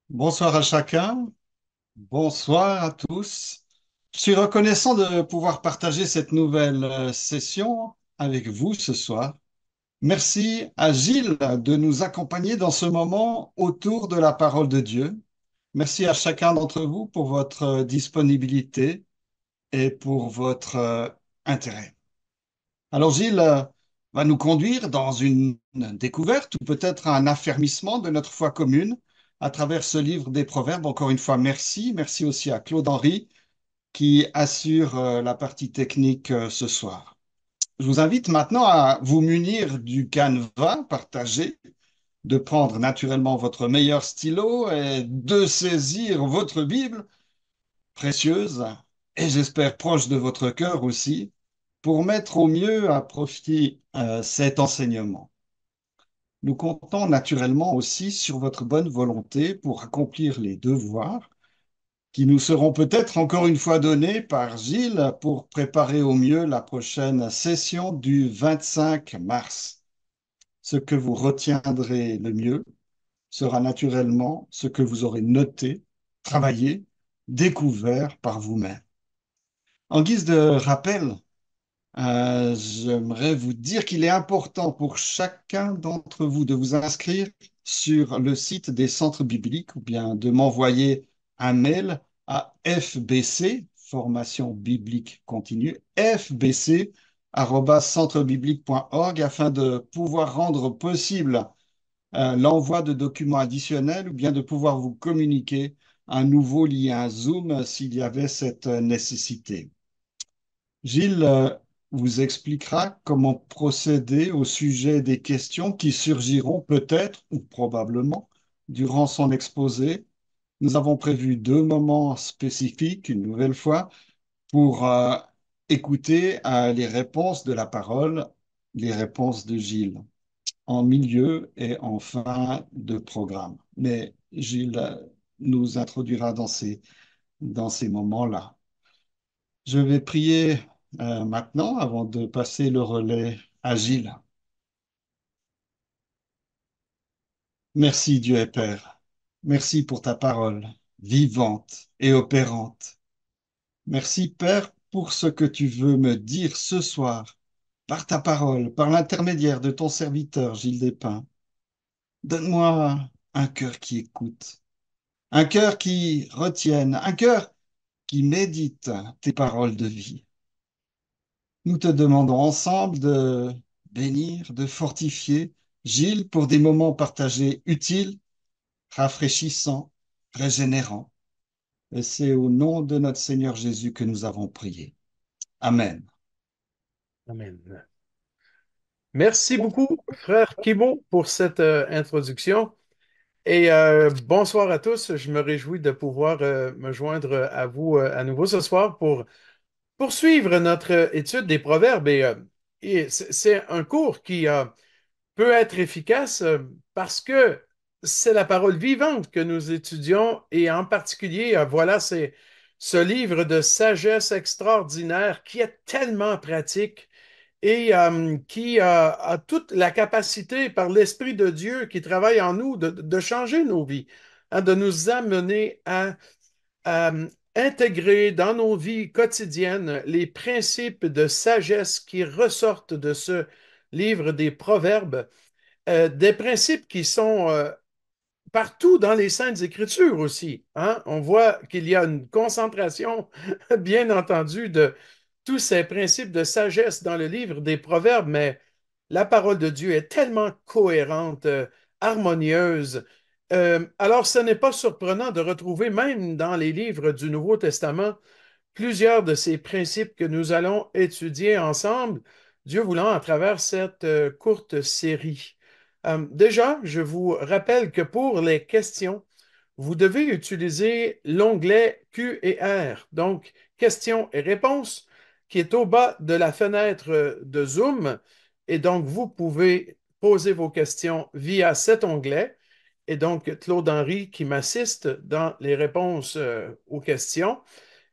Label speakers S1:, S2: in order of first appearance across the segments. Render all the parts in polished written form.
S1: Bonsoir à chacun, bonsoir à tous. Je suis reconnaissant de pouvoir partager cette nouvelle session avec vous ce soir. Merci à Gilles de nous accompagner dans ce moment autour de la parole de Dieu. Merci à chacun d'entre vous pour votre disponibilité et pour votre intérêt. Alors Gilles va nous conduire dans une découverte ou peut-être un affermissement de notre foi commune à travers ce livre des Proverbes. Encore une fois, merci. Merci aussi à Claude Henry qui assure la partie technique ce soir. Je vous invite maintenant à vous munir du canevas partagé, de prendre naturellement votre meilleur stylo et de saisir votre Bible précieuse et j'espère proche de votre cœur aussi, pour mettre au mieux à profit cet enseignement. Nous comptons naturellement aussi sur votre bonne volonté pour accomplir les devoirs qui nous seront peut-être encore une fois donnés par Gilles pour préparer au mieux la prochaine session du 25 mars. Ce que vous retiendrez le mieux sera naturellement ce que vous aurez noté, travaillé, découvert par vous-même. En guise de rappel, j'aimerais vous dire qu'il est important pour chacun d'entre vous de vous inscrire sur le site des centres bibliques ou bien de m'envoyer un mail à FBC, formation biblique continue, fbc@centrebiblique.org afin de pouvoir rendre possible l'envoi de documents additionnels ou bien de pouvoir vous communiquer un nouveau lien Zoom s'il y avait cette nécessité. Gilles vous expliquera comment procéder au sujet des questions qui surgiront peut-être ou probablement durant son exposé. Nous avons prévu deux moments spécifiques, une nouvelle fois, pour écouter les réponses de la parole, les réponses de Gilles, en milieu et en fin de programme. Mais Gilles nous introduira dans ces moments-là. Je vais prier maintenant avant de passer le relais à Gilles. Merci Dieu et Père. Merci pour ta parole vivante et opérante. Merci Père pour ce que tu veux me dire ce soir par ta parole, par l'intermédiaire de ton serviteur Gilles Despins. Donne-moi un cœur qui écoute, un cœur qui retienne, un cœur qui médite tes paroles de vie. Nous te demandons ensemble de bénir, de fortifier Gilles pour des moments partagés utiles, rafraîchissants, régénérants. Et c'est au nom de notre Seigneur Jésus que nous avons prié. Amen.
S2: Amen. Merci beaucoup, frère Kimo, pour cette introduction. Et bonsoir à tous. Je me réjouis de pouvoir me joindre à vous à nouveau ce soir pour poursuivre notre étude des proverbes. Et c'est un cours qui peut être efficace parce que c'est la parole vivante que nous étudions et en particulier, voilà, c'est ce livre de sagesse extraordinaire qui est tellement pratique et qui a toute la capacité par l'Esprit de Dieu qui travaille en nous de changer nos vies, hein, de nous amener à intégrer dans nos vies quotidiennes les principes de sagesse qui ressortent de ce livre des Proverbes, des principes qui sont partout dans les Saintes Écritures aussi, hein. On voit qu'il y a une concentration, bien entendu, de tous ces principes de sagesse dans le livre des Proverbes, mais la parole de Dieu est tellement cohérente, harmonieuse. Alors, ce n'est pas surprenant de retrouver même dans les livres du Nouveau Testament plusieurs de ces principes que nous allons étudier ensemble, Dieu voulant, à travers cette courte série. Déjà, je vous rappelle que pour les questions, vous devez utiliser l'onglet Q et R, donc questions et réponses, qui est au bas de la fenêtre de Zoom. Et donc, vous pouvez poser vos questions via cet onglet. Et donc, Claude Henry, qui m'assiste dans les réponses aux questions,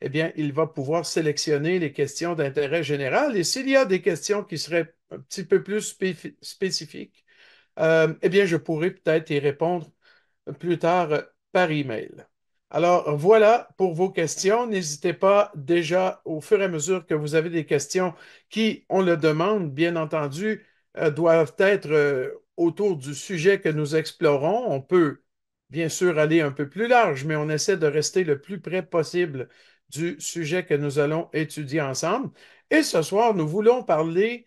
S2: eh bien, il va pouvoir sélectionner les questions d'intérêt général. Et s'il y a des questions qui seraient un petit peu plus spécifiques, eh bien, je pourrais peut-être y répondre plus tard par email. Alors voilà pour vos questions. N'hésitez pas déjà au fur et à mesure que vous avez des questions qui, on le demande, bien entendu, doivent être autour du sujet que nous explorons. On peut bien sûr aller un peu plus large, mais on essaie de rester le plus près possible du sujet que nous allons étudier ensemble. Et ce soir, nous voulons parler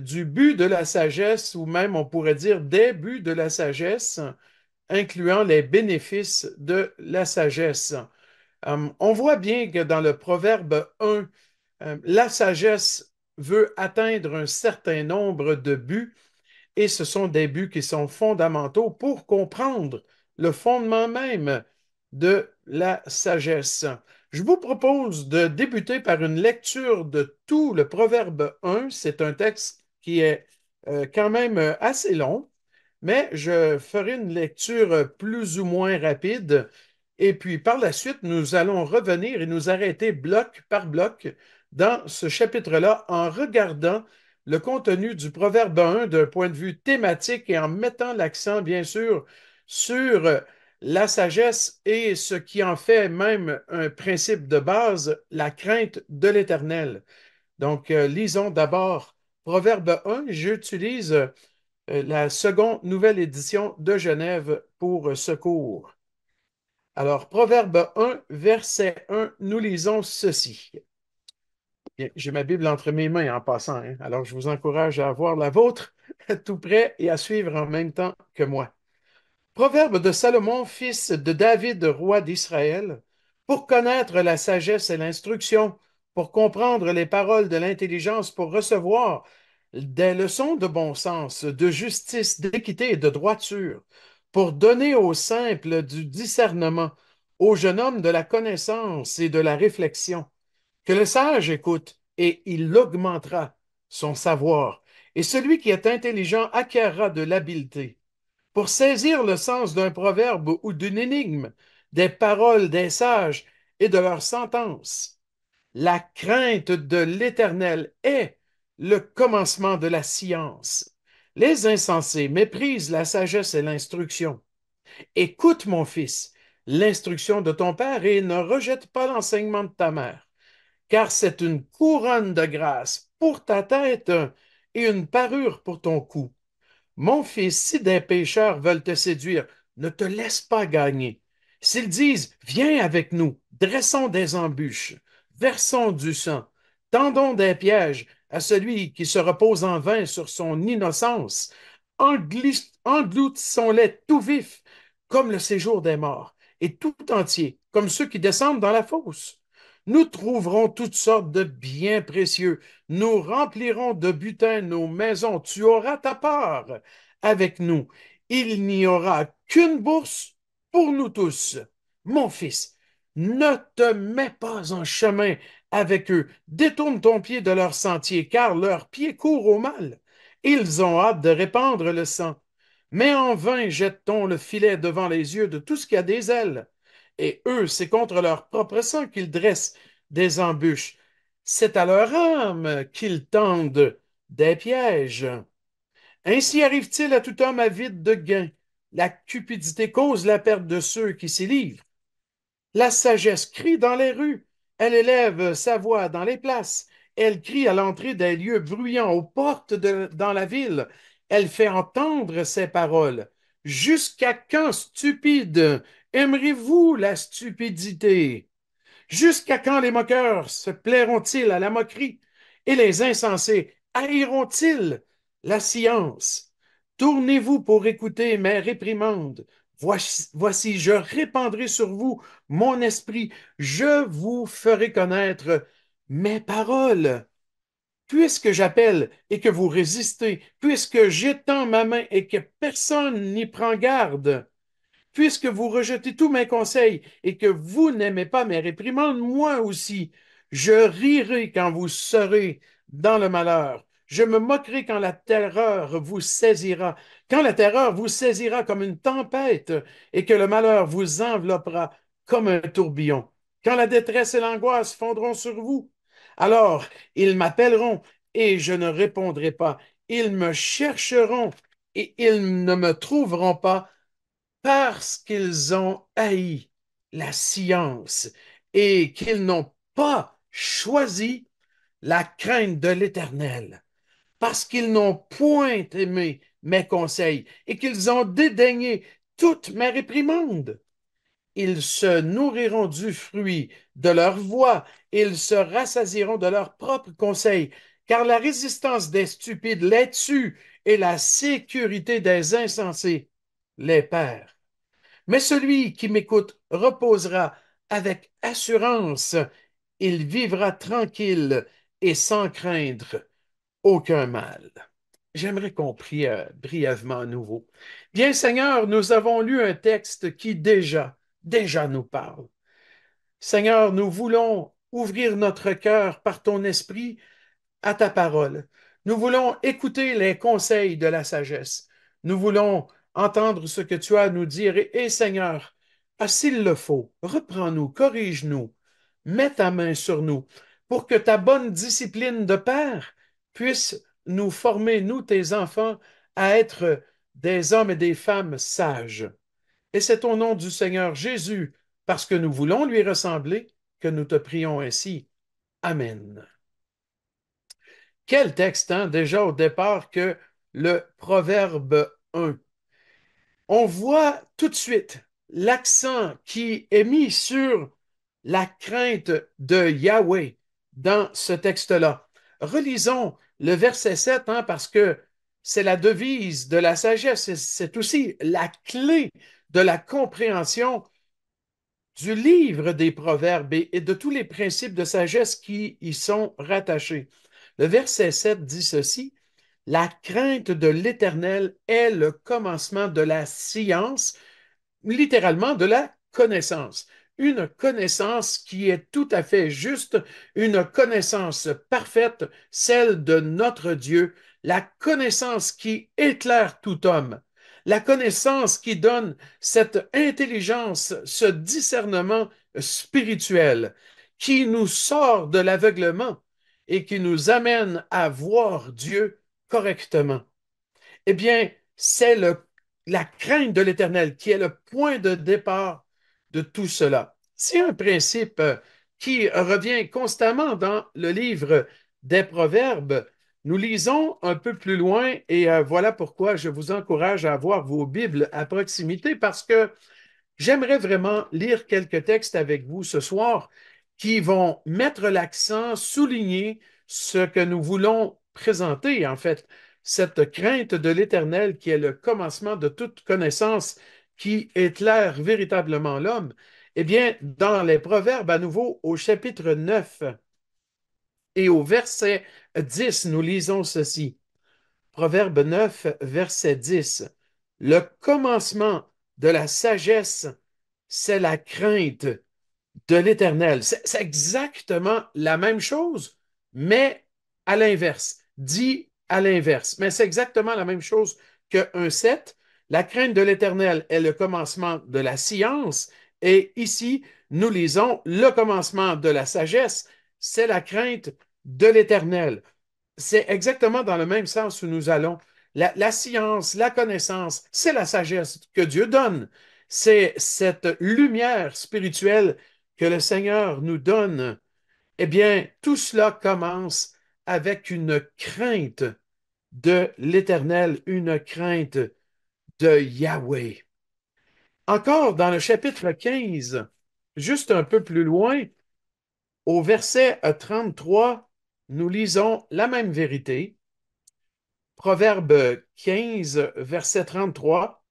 S2: du but de la sagesse, ou même on pourrait dire des buts de la sagesse, incluant les bénéfices de la sagesse. On voit bien que dans le Proverbe 1, la sagesse veut atteindre un certain nombre de buts et ce sont des buts qui sont fondamentaux pour comprendre le fondement même de la sagesse. Je vous propose de débuter par une lecture de tout le Proverbe 1. C'est un texte qui est quand même assez long, mais je ferai une lecture plus ou moins rapide. Et puis par la suite, nous allons revenir et nous arrêter bloc par bloc dans ce chapitre-là en regardant le contenu du Proverbe 1 d'un point de vue thématique et en mettant l'accent, bien sûr, sur la sagesse et ce qui en fait même un principe de base, la crainte de l'Éternel. Donc, lisons d'abord Proverbe 1. J'utilise la seconde nouvelle édition de Genève pour ce cours. Alors, Proverbe 1, verset 1, nous lisons ceci. Bien, j'ai ma Bible entre mes mains en passant, hein. Alors je vous encourage à avoir la vôtre tout près et à suivre en même temps que moi. Proverbe de Salomon, fils de David, roi d'Israël, pour connaître la sagesse et l'instruction, pour comprendre les paroles de l'intelligence, pour recevoir des leçons de bon sens, de justice, d'équité et de droiture, pour donner aux simples du discernement, aux jeunes hommes de la connaissance et de la réflexion. Que le sage écoute, et il augmentera son savoir, et celui qui est intelligent acquerra de l'habileté. Pour saisir le sens d'un proverbe ou d'une énigme, des paroles des sages et de leurs sentences, la crainte de l'Éternel est le commencement de la science. Les insensés méprisent la sagesse et l'instruction. Écoute, mon fils, l'instruction de ton père et ne rejette pas l'enseignement de ta mère, car c'est une couronne de grâce pour ta tête et une parure pour ton cou. Mon fils, si des pécheurs veulent te séduire, ne te laisse pas gagner. S'ils disent, viens avec nous, dressons des embûches, versons du sang, tendons des pièges à celui qui se repose en vain sur son innocence, engloutissons-les tout vifs, comme le séjour des morts, et tout entier, comme ceux qui descendent dans la fosse. Nous trouverons toutes sortes de biens précieux. Nous remplirons de butin nos maisons. Tu auras ta part avec nous. Il n'y aura qu'une bourse pour nous tous. Mon fils, ne te mets pas en chemin avec eux. Détourne ton pied de leur sentier, car leurs pieds courent au mal. Ils ont hâte de répandre le sang. Mais en vain jette-t-on le filet devant les yeux de tout ce qui a des ailes. Et eux, c'est contre leur propre sang qu'ils dressent des embûches. C'est à leur âme qu'ils tendent des pièges. Ainsi arrive-t-il à tout homme avide de gain. La cupidité cause la perte de ceux qui s'y livrent. La sagesse crie dans les rues, elle élève sa voix dans les places, elle crie à l'entrée des lieux bruyants, aux portes dans la ville, elle fait entendre ses paroles. Jusqu'à quand, stupide, aimerez-vous la stupidité? Jusqu'à quand les moqueurs se plairont-ils à la moquerie et les insensés haïront-ils la science? Tournez-vous pour écouter mes réprimandes. Voici, je répandrai sur vous mon esprit, je vous ferai connaître mes paroles. Puisque j'appelle et que vous résistez, puisque j'étends ma main et que personne n'y prend garde, puisque vous rejetez tous mes conseils et que vous n'aimez pas mes réprimandes, moi aussi, je rirai quand vous serez dans le malheur. Je me moquerai quand la terreur vous saisira, quand la terreur vous saisira comme une tempête et que le malheur vous enveloppera comme un tourbillon. Quand la détresse et l'angoisse fondront sur vous, alors ils m'appelleront et je ne répondrai pas. Ils me chercheront et ils ne me trouveront pas parce qu'ils ont haï la science et qu'ils n'ont pas choisi la crainte de l'Éternel, parce qu'ils n'ont point aimé mes conseils et qu'ils ont dédaigné toute ma réprimande. Ils se nourriront du fruit de leur voix, ils se rassasieront de leurs propres conseils, car la résistance des stupides les tue et la sécurité des insensés les perd. Mais celui qui m'écoute reposera avec assurance, il vivra tranquille et sans craindre aucun mal. J'aimerais qu'on prie brièvement à nouveau. Bien, Seigneur, nous avons lu un texte qui déjà nous parle. Seigneur, nous voulons ouvrir notre cœur par ton esprit à ta parole. Nous voulons écouter les conseils de la sagesse. Nous voulons entendre ce que tu as à nous dire. Et Seigneur, s'il le faut, reprends-nous, corrige-nous, mets ta main sur nous pour que ta bonne discipline de Père puisse nous former, nous, tes enfants, à être des hommes et des femmes sages. Et c'est au nom du Seigneur Jésus, parce que nous voulons lui ressembler, que nous te prions ainsi. Amen. Quel texte, hein, déjà au départ, que le Proverbe 1. On voit tout de suite l'accent qui est mis sur la crainte de Yahweh dans ce texte-là. Relisons le verset 7, hein, parce que c'est la devise de la sagesse, c'est aussi la clé de la compréhension du livre des Proverbes et de tous les principes de sagesse qui y sont rattachés. Le verset 7 dit ceci: La crainte de l'Éternel est le commencement de la science, littéralement de la connaissance. Une connaissance qui est tout à fait juste, une connaissance parfaite, celle de notre Dieu, la connaissance qui éclaire tout homme, la connaissance qui donne cette intelligence, ce discernement spirituel, qui nous sort de l'aveuglement et qui nous amène à voir Dieu correctement. Eh bien, c'est la crainte de l'Éternel qui est le point de départ de tout cela. C'est un principe qui revient constamment dans le livre des Proverbes. Nous lisons un peu plus loin et voilà pourquoi je vous encourage à avoir vos Bibles à proximité parce que j'aimerais vraiment lire quelques textes avec vous ce soir qui vont mettre l'accent, souligner ce que nous voulons présenter, en fait, cette crainte de l'Éternel qui est le commencement de toute connaissance qui éclaire véritablement l'homme. Eh bien, dans les Proverbes, à nouveau, au chapitre 9 et au verset 10, nous lisons ceci. Proverbe 9, verset 10. Le commencement de la sagesse, c'est la crainte de l'Éternel. C'est exactement la même chose, mais à l'inverse, dit à l'inverse. Mais c'est exactement la même chose qu'un 7. La crainte de l'Éternel est le commencement de la science, et ici, nous lisons le commencement de la sagesse, c'est la crainte de l'Éternel. C'est exactement dans le même sens où nous allons. La science, la connaissance, c'est la sagesse que Dieu donne. C'est cette lumière spirituelle que le Seigneur nous donne. Eh bien, tout cela commence avec une crainte de l'Éternel, une crainte de Yahweh. Encore dans le chapitre 15, juste un peu plus loin, au verset 33, nous lisons la même vérité. Proverbe 15, verset 33.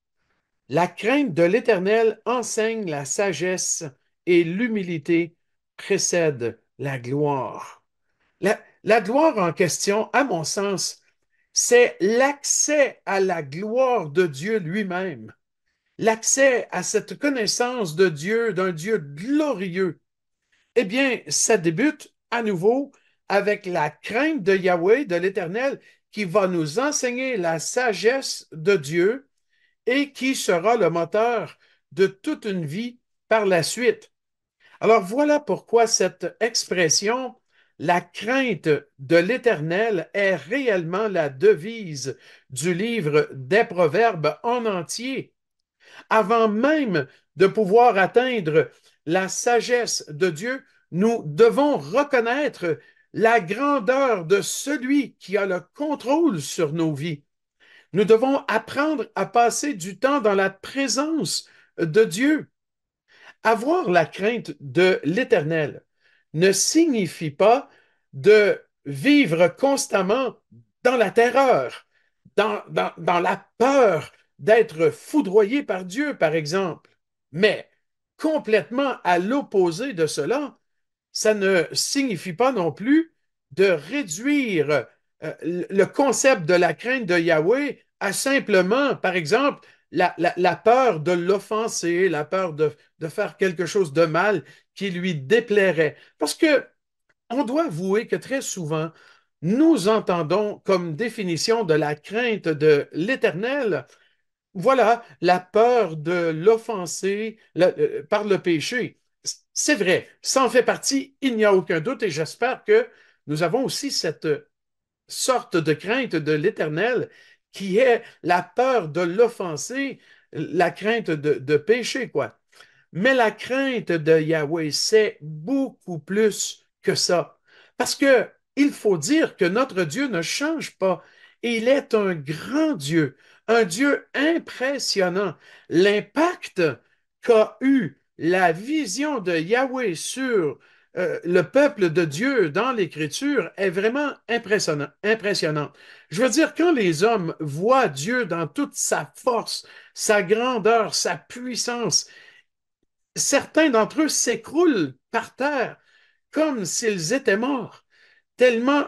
S2: La crainte de l'Éternel enseigne la sagesse et l'humilité précède la gloire. La gloire en question, à mon sens, c'est l'accès à la gloire de Dieu lui-même, l'accès à cette connaissance de Dieu, d'un Dieu glorieux. Eh bien, ça débute à nouveau avec la crainte de Yahweh, de l'Éternel, qui va nous enseigner la sagesse de Dieu et qui sera le moteur de toute une vie par la suite. Alors voilà pourquoi cette expression, la crainte de l'Éternel, est réellement la devise du livre des Proverbes en entier. Avant même de pouvoir atteindre la sagesse de Dieu, nous devons reconnaître la grandeur de celui qui a le contrôle sur nos vies. Nous devons apprendre à passer du temps dans la présence de Dieu. Avoir la crainte de l'Éternel ne signifie pas de vivre constamment dans la terreur, dans la peur d'être foudroyé par Dieu, par exemple. Mais complètement à l'opposé de cela, ça ne signifie pas non plus de réduire le concept de la crainte de Yahweh à simplement, par exemple, la peur de l'offenser, la peur de faire quelque chose de mal qui lui déplairait. Parce que on doit avouer que très souvent, nous entendons comme définition de la crainte de l'Éternel, voilà, la peur de l'offenser par le péché. C'est vrai, ça en fait partie, il n'y a aucun doute, et j'espère que nous avons aussi cette sorte de crainte de l'Éternel qui est la peur de l'offenser, la crainte de péché, quoi. Mais la crainte de Yahweh, c'est beaucoup plus que ça. Parce que il faut dire que notre Dieu ne change pas. Et il est un Dieu impressionnant. L'impact qu'a eu la vision de Yahweh sur le peuple de Dieu dans l'Écriture est vraiment impressionnant. Je veux dire, quand les hommes voient Dieu dans toute sa force, sa grandeur, sa puissance, certains d'entre eux s'écroulent par terre comme s'ils étaient morts, tellement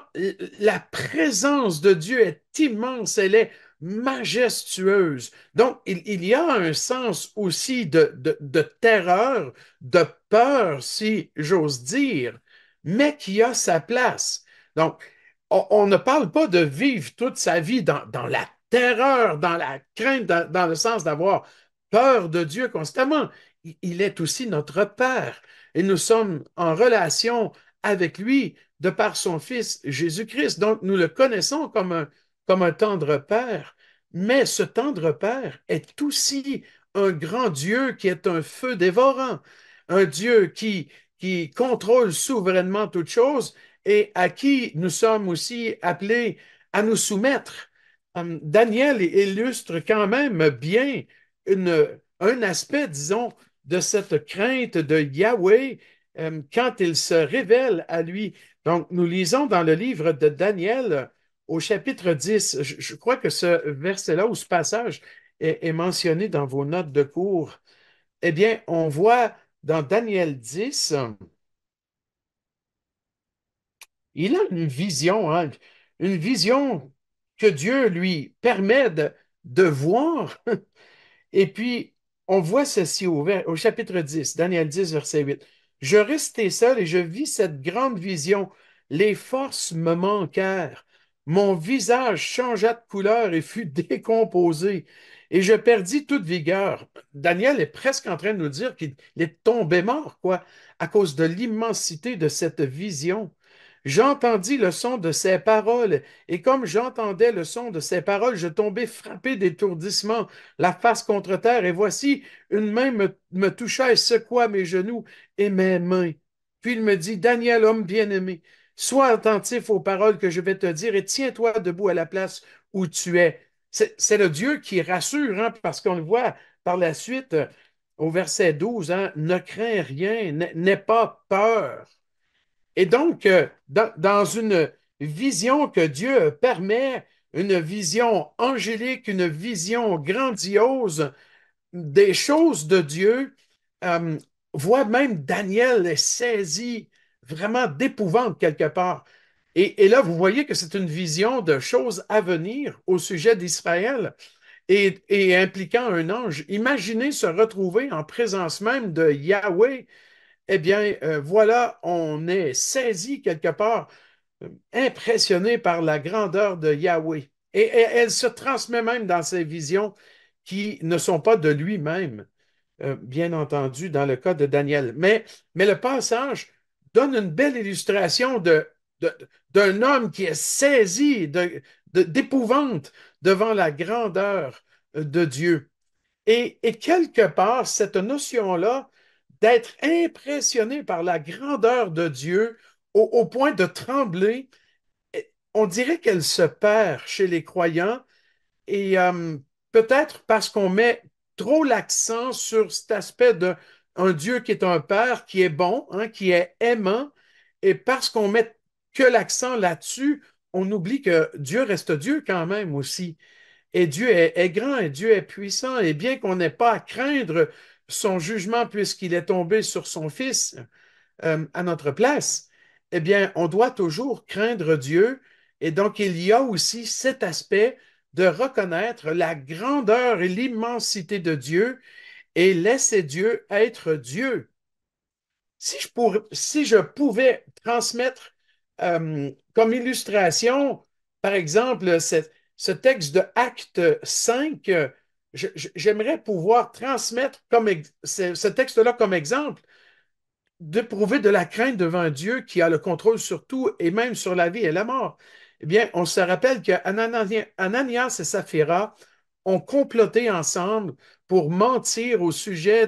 S2: la présence de Dieu est immense, elle est majestueuse. Donc, il y a un sens aussi de terreur, de peur, si j'ose dire, mais qui a sa place. Donc, on ne parle pas de vivre toute sa vie dans la terreur, dans la crainte, dans le sens d'avoir peur de Dieu constamment. Il est aussi notre Père et nous sommes en relation avec lui de par son Fils Jésus-Christ. Donc, nous le connaissons comme un tendre Père, mais ce tendre Père est aussi un grand Dieu qui est un feu dévorant, un Dieu qui contrôle souverainement toutes choses et à qui nous sommes aussi appelés à nous soumettre. Daniel illustre quand même bien un aspect, disons, de cette crainte de Yahweh quand il se révèle à lui. Donc, nous lisons dans le livre de Daniel au chapitre 10, je crois que ce verset-là ou ce passage est mentionné dans vos notes de cours. Eh bien, on voit dans Daniel 10, il a une vision, hein, une vision que Dieu lui permet de voir. Et puis, on voit ceci au chapitre 10, Daniel 10, verset 8. Je restai seul et je vis cette grande vision. Les forces me manquèrent. Mon visage changea de couleur et fut décomposé. Et je perdis toute vigueur. Daniel est presque en train de nous dire qu'il est tombé mort, quoi, à cause de l'immensité de cette vision. J'entendis le son de ses paroles, et comme j'entendais le son de ses paroles, je tombai frappé d'étourdissement la face contre terre, et voici, une main me toucha et secoua mes genoux et mes mains. Puis il me dit, Daniel, homme bien-aimé, sois attentif aux paroles que je vais te dire et tiens-toi debout à la place où tu es. C'est le Dieu qui rassure, hein, parce qu'on le voit par la suite au verset 12, hein, ne crains rien, n'aie pas peur. Et donc, dans une vision que Dieu permet, une vision angélique, une vision grandiose des choses de Dieu, euh, voit même Daniel est saisi vraiment d'épouvante quelque part. Et là, vous voyez que c'est une vision de choses à venir au sujet d'Israël et impliquant un ange. Imaginez se retrouver en présence même de Yahweh, eh bien, voilà, on est saisi quelque part, impressionné par la grandeur de Yahweh. Et elle se transmet même dans ses visions qui ne sont pas de lui-même, bien entendu, dans le cas de Daniel. Mais le passage donne une belle illustration de- d'un homme qui est saisi d'épouvante devant la grandeur de Dieu. Et quelque part, cette notion-là d'être impressionné par la grandeur de Dieu au point de trembler, on dirait qu'elle se perd chez les croyants et peut-être parce qu'on met trop l'accent sur cet aspect de un Dieu qui est un Père, qui est bon, hein, qui est aimant, et parce qu'on met que l'accent là-dessus, on oublie que Dieu reste Dieu quand même aussi. Et Dieu est grand et Dieu est puissant. Et bien qu'on n'ait pas à craindre son jugement puisqu'il est tombé sur son Fils à notre place, eh bien, on doit toujours craindre Dieu. Et donc, il y a aussi cet aspect de reconnaître la grandeur et l'immensité de Dieu et laisser Dieu être Dieu. Si je pouvais transmettre comme illustration, par exemple, ce texte de Acte 5, j'aimerais pouvoir transmettre ce texte-là comme exemple d'éprouver de la crainte devant Dieu qui a le contrôle sur tout et même sur la vie et la mort. Eh bien, on se rappelle que Ananias et Saphira ont comploté ensemble pour mentir au sujet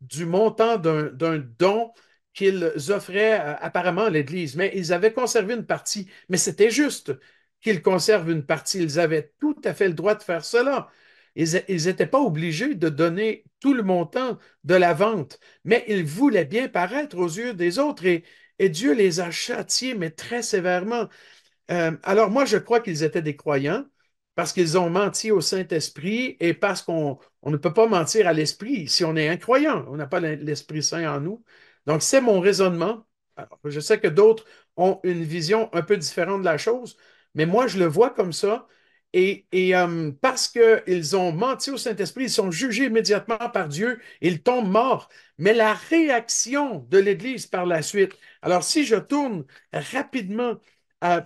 S2: du montant d'un don qu'ils offraient apparemment à l'Église. Mais ils avaient conservé une partie. Mais c'était juste qu'ils conservent une partie. Ils avaient tout à fait le droit de faire cela. Ils n'étaient pas obligés de donner tout le montant de la vente, mais ils voulaient bien paraître aux yeux des autres et Dieu les a châtiés, mais très sévèrement. Alors moi, je crois qu'ils étaient des croyants parce qu'ils ont menti au Saint-Esprit et parce qu'on ne peut pas mentir à l'Esprit si on est incroyant. On n'a pas l'Esprit Saint en nous. Donc, c'est mon raisonnement. Alors, je sais que d'autres ont une vision un peu différente de la chose, mais moi, je le vois comme ça. Et parce qu'ils ont menti au Saint-Esprit, ils sont jugés immédiatement par Dieu, ils tombent morts. Mais la réaction de l'Église par la suite, alors si je tourne rapidement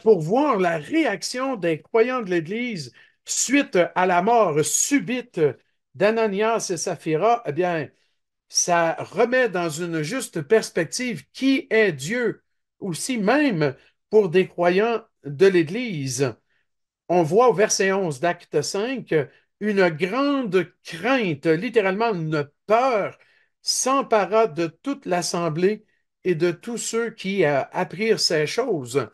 S2: pour voir la réaction des croyants de l'Église suite à la mort subite d'Ananias et Saphira, eh bien, ça remet dans une juste perspective qui est Dieu, aussi même pour des croyants de l'Église. On voit au verset 11 d'Acte 5 une grande crainte, littéralement une peur, s'empara de toute l'assemblée et de tous ceux qui apprirent ces choses.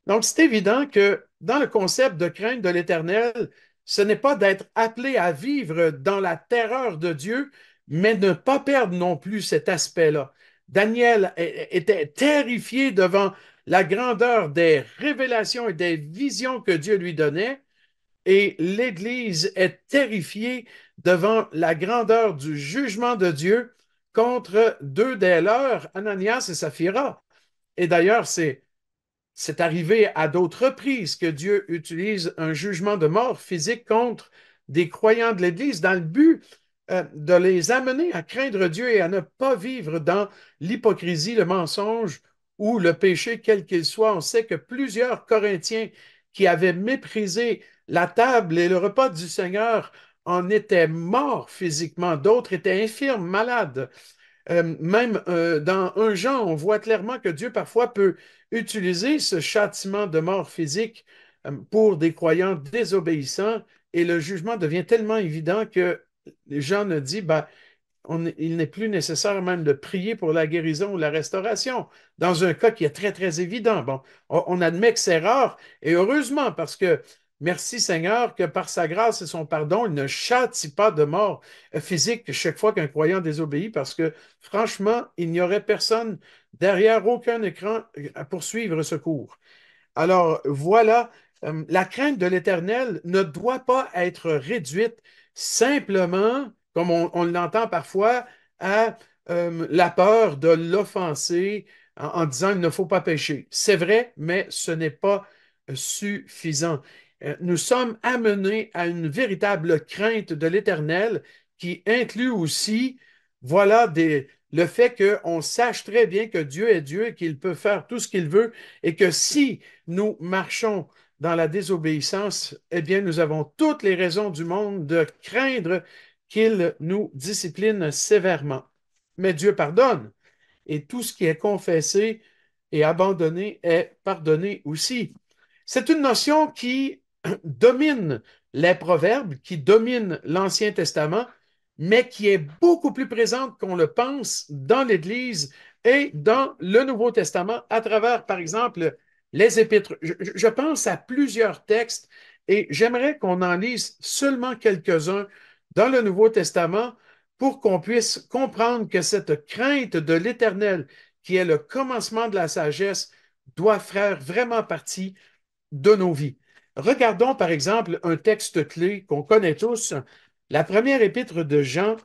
S2: Donc, c'est évident que dans le concept de crainte de l'Éternel, ce n'est pas d'être appelé à vivre dans la terreur de Dieu, mais ne pas perdre non plus cet aspect-là. Daniel était terrifié devant la grandeur des révélations et des visions que Dieu lui donnait, et l'Église est terrifiée devant la grandeur du jugement de Dieu contre deux des leurs, Ananias et Saphira. Et d'ailleurs, c'est arrivé à d'autres reprises que Dieu utilise un jugement de mort physique contre des croyants de l'Église dans le but de les amener à craindre Dieu et à ne pas vivre dans l'hypocrisie, le mensonge ou le péché, quel qu'il soit. On sait que plusieurs Corinthiens qui avaient méprisé la table et le repas du Seigneur en étaient morts physiquement. D'autres étaient infirmes, malades. Même dans un Jean, on voit clairement que Dieu parfois peut utiliser ce châtiment de mort physique pour des croyants désobéissants et le jugement devient tellement évident que Jean ne dit, ben, il n'est plus nécessaire même de prier pour la guérison ou la restauration, dans un cas qui est très, très évident. Bon, on admet que c'est rare, et heureusement, parce que merci Seigneur que par sa grâce et son pardon, il ne châtie pas de mort physique chaque fois qu'un croyant désobéit, parce que franchement, il n'y aurait personne derrière aucun écran à poursuivre ce cours. Alors voilà, la crainte de l'Éternel ne doit pas être réduite simplement, comme on l'entend parfois, à la peur de l'offenser en disant il ne faut pas pécher. C'est vrai, mais ce n'est pas suffisant. Nous sommes amenés à une véritable crainte de l'Éternel qui inclut aussi, voilà, le fait qu'on sache très bien que Dieu est Dieu et qu'il peut faire tout ce qu'il veut et que si nous marchons dans la désobéissance, eh bien, nous avons toutes les raisons du monde de craindre qu'il nous discipline sévèrement. Mais Dieu pardonne, et tout ce qui est confessé et abandonné est pardonné aussi. C'est une notion qui domine les proverbes, qui domine l'Ancien Testament, mais qui est beaucoup plus présente qu'on le pense dans l'Église et dans le Nouveau Testament à travers, par exemple, les épîtres. Je pense à plusieurs textes et j'aimerais qu'on en lise seulement quelques-uns dans le Nouveau Testament pour qu'on puisse comprendre que cette crainte de l'Éternel, qui est le commencement de la sagesse, doit faire vraiment partie de nos vies. Regardons par exemple un texte clé qu'on connaît tous, la première épître de Jean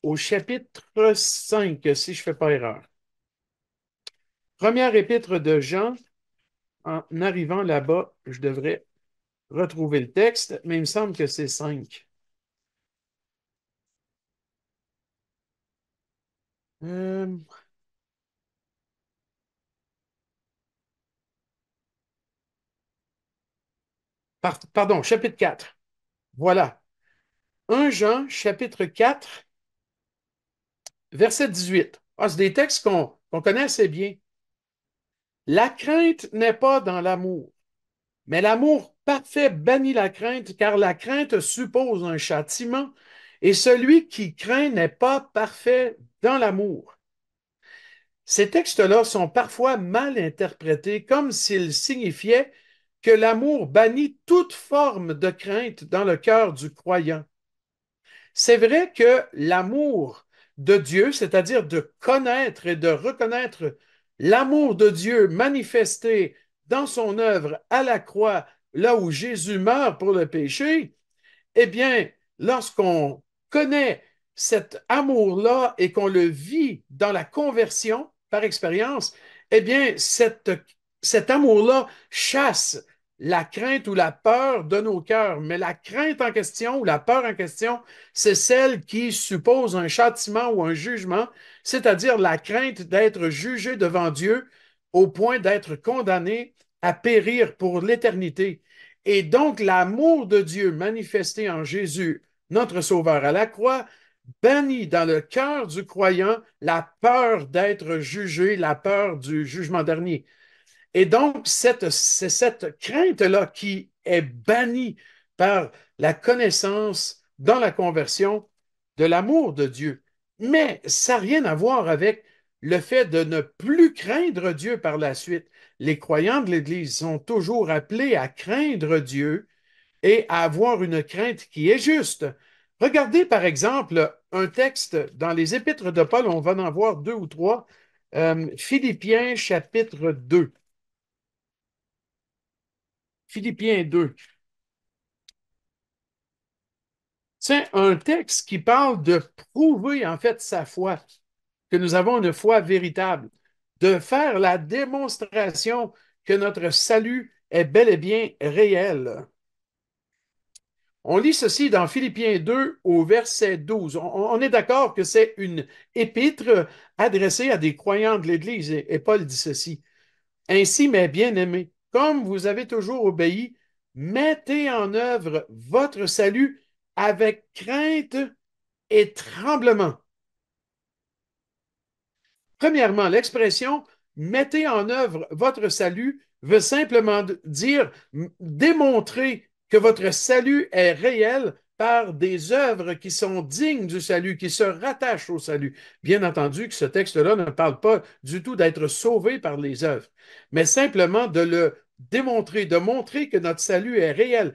S2: au chapitre 5, si je ne fais pas erreur. Première épître de Jean, en arrivant là-bas, je devrais retrouver le texte, mais il me semble que c'est 5. Euh, pardon, chapitre 4. Voilà. 1 Jean, chapitre 4, verset 18. Ah, c'est des textes qu'on connaît assez bien. La crainte n'est pas dans l'amour, mais l'amour parfait bannit la crainte, car la crainte suppose un châtiment, et celui qui craint n'est pas parfait dans l'amour. Ces textes-là sont parfois mal interprétés comme s'ils signifiaient que l'amour bannit toute forme de crainte dans le cœur du croyant. C'est vrai que l'amour de Dieu, c'est-à-dire de connaître et de reconnaître l'amour de Dieu manifesté dans son œuvre à la croix, là où Jésus meurt pour le péché, eh bien, lorsqu'on connaît cet amour-là et qu'on le vit dans la conversion par expérience, eh bien, cet amour-là chasse la crainte ou la peur de nos cœurs. Mais la crainte en question ou la peur en question, c'est celle qui suppose un châtiment ou un jugement, c'est-à-dire la crainte d'être jugé devant Dieu au point d'être condamné à périr pour l'éternité. Et donc, l'amour de Dieu manifesté en Jésus, notre Sauveur à la croix, bannit dans le cœur du croyant la peur d'être jugé, la peur du jugement dernier. Et donc, c'est cette crainte-là qui est bannie par la connaissance dans la conversion de l'amour de Dieu. Mais ça n'a rien à voir avec le fait de ne plus craindre Dieu par la suite. Les croyants de l'Église sont toujours appelés à craindre Dieu et à avoir une crainte qui est juste. Regardez par exemple un texte dans les épîtres de Paul, on va en voir deux ou trois. Philippiens chapitre 2. Philippiens 2. C'est un texte qui parle de prouver en fait sa foi, que nous avons une foi véritable, de faire la démonstration que notre salut est bel et bien réel. On lit ceci dans Philippiens 2 au verset 12. On est d'accord que c'est une épître adressée à des croyants de l'Église et Paul dit ceci. Ainsi, mes bien-aimés, comme vous avez toujours obéi, mettez en œuvre votre salut avec crainte et tremblement. Premièrement, l'expression mettez en œuvre votre salut veut simplement dire démontrer que votre salut est réel par des œuvres qui sont dignes du salut, qui se rattachent au salut. Bien entendu que ce texte-là ne parle pas du tout d'être sauvé par les œuvres, mais simplement de le démontrer, de montrer que notre salut est réel.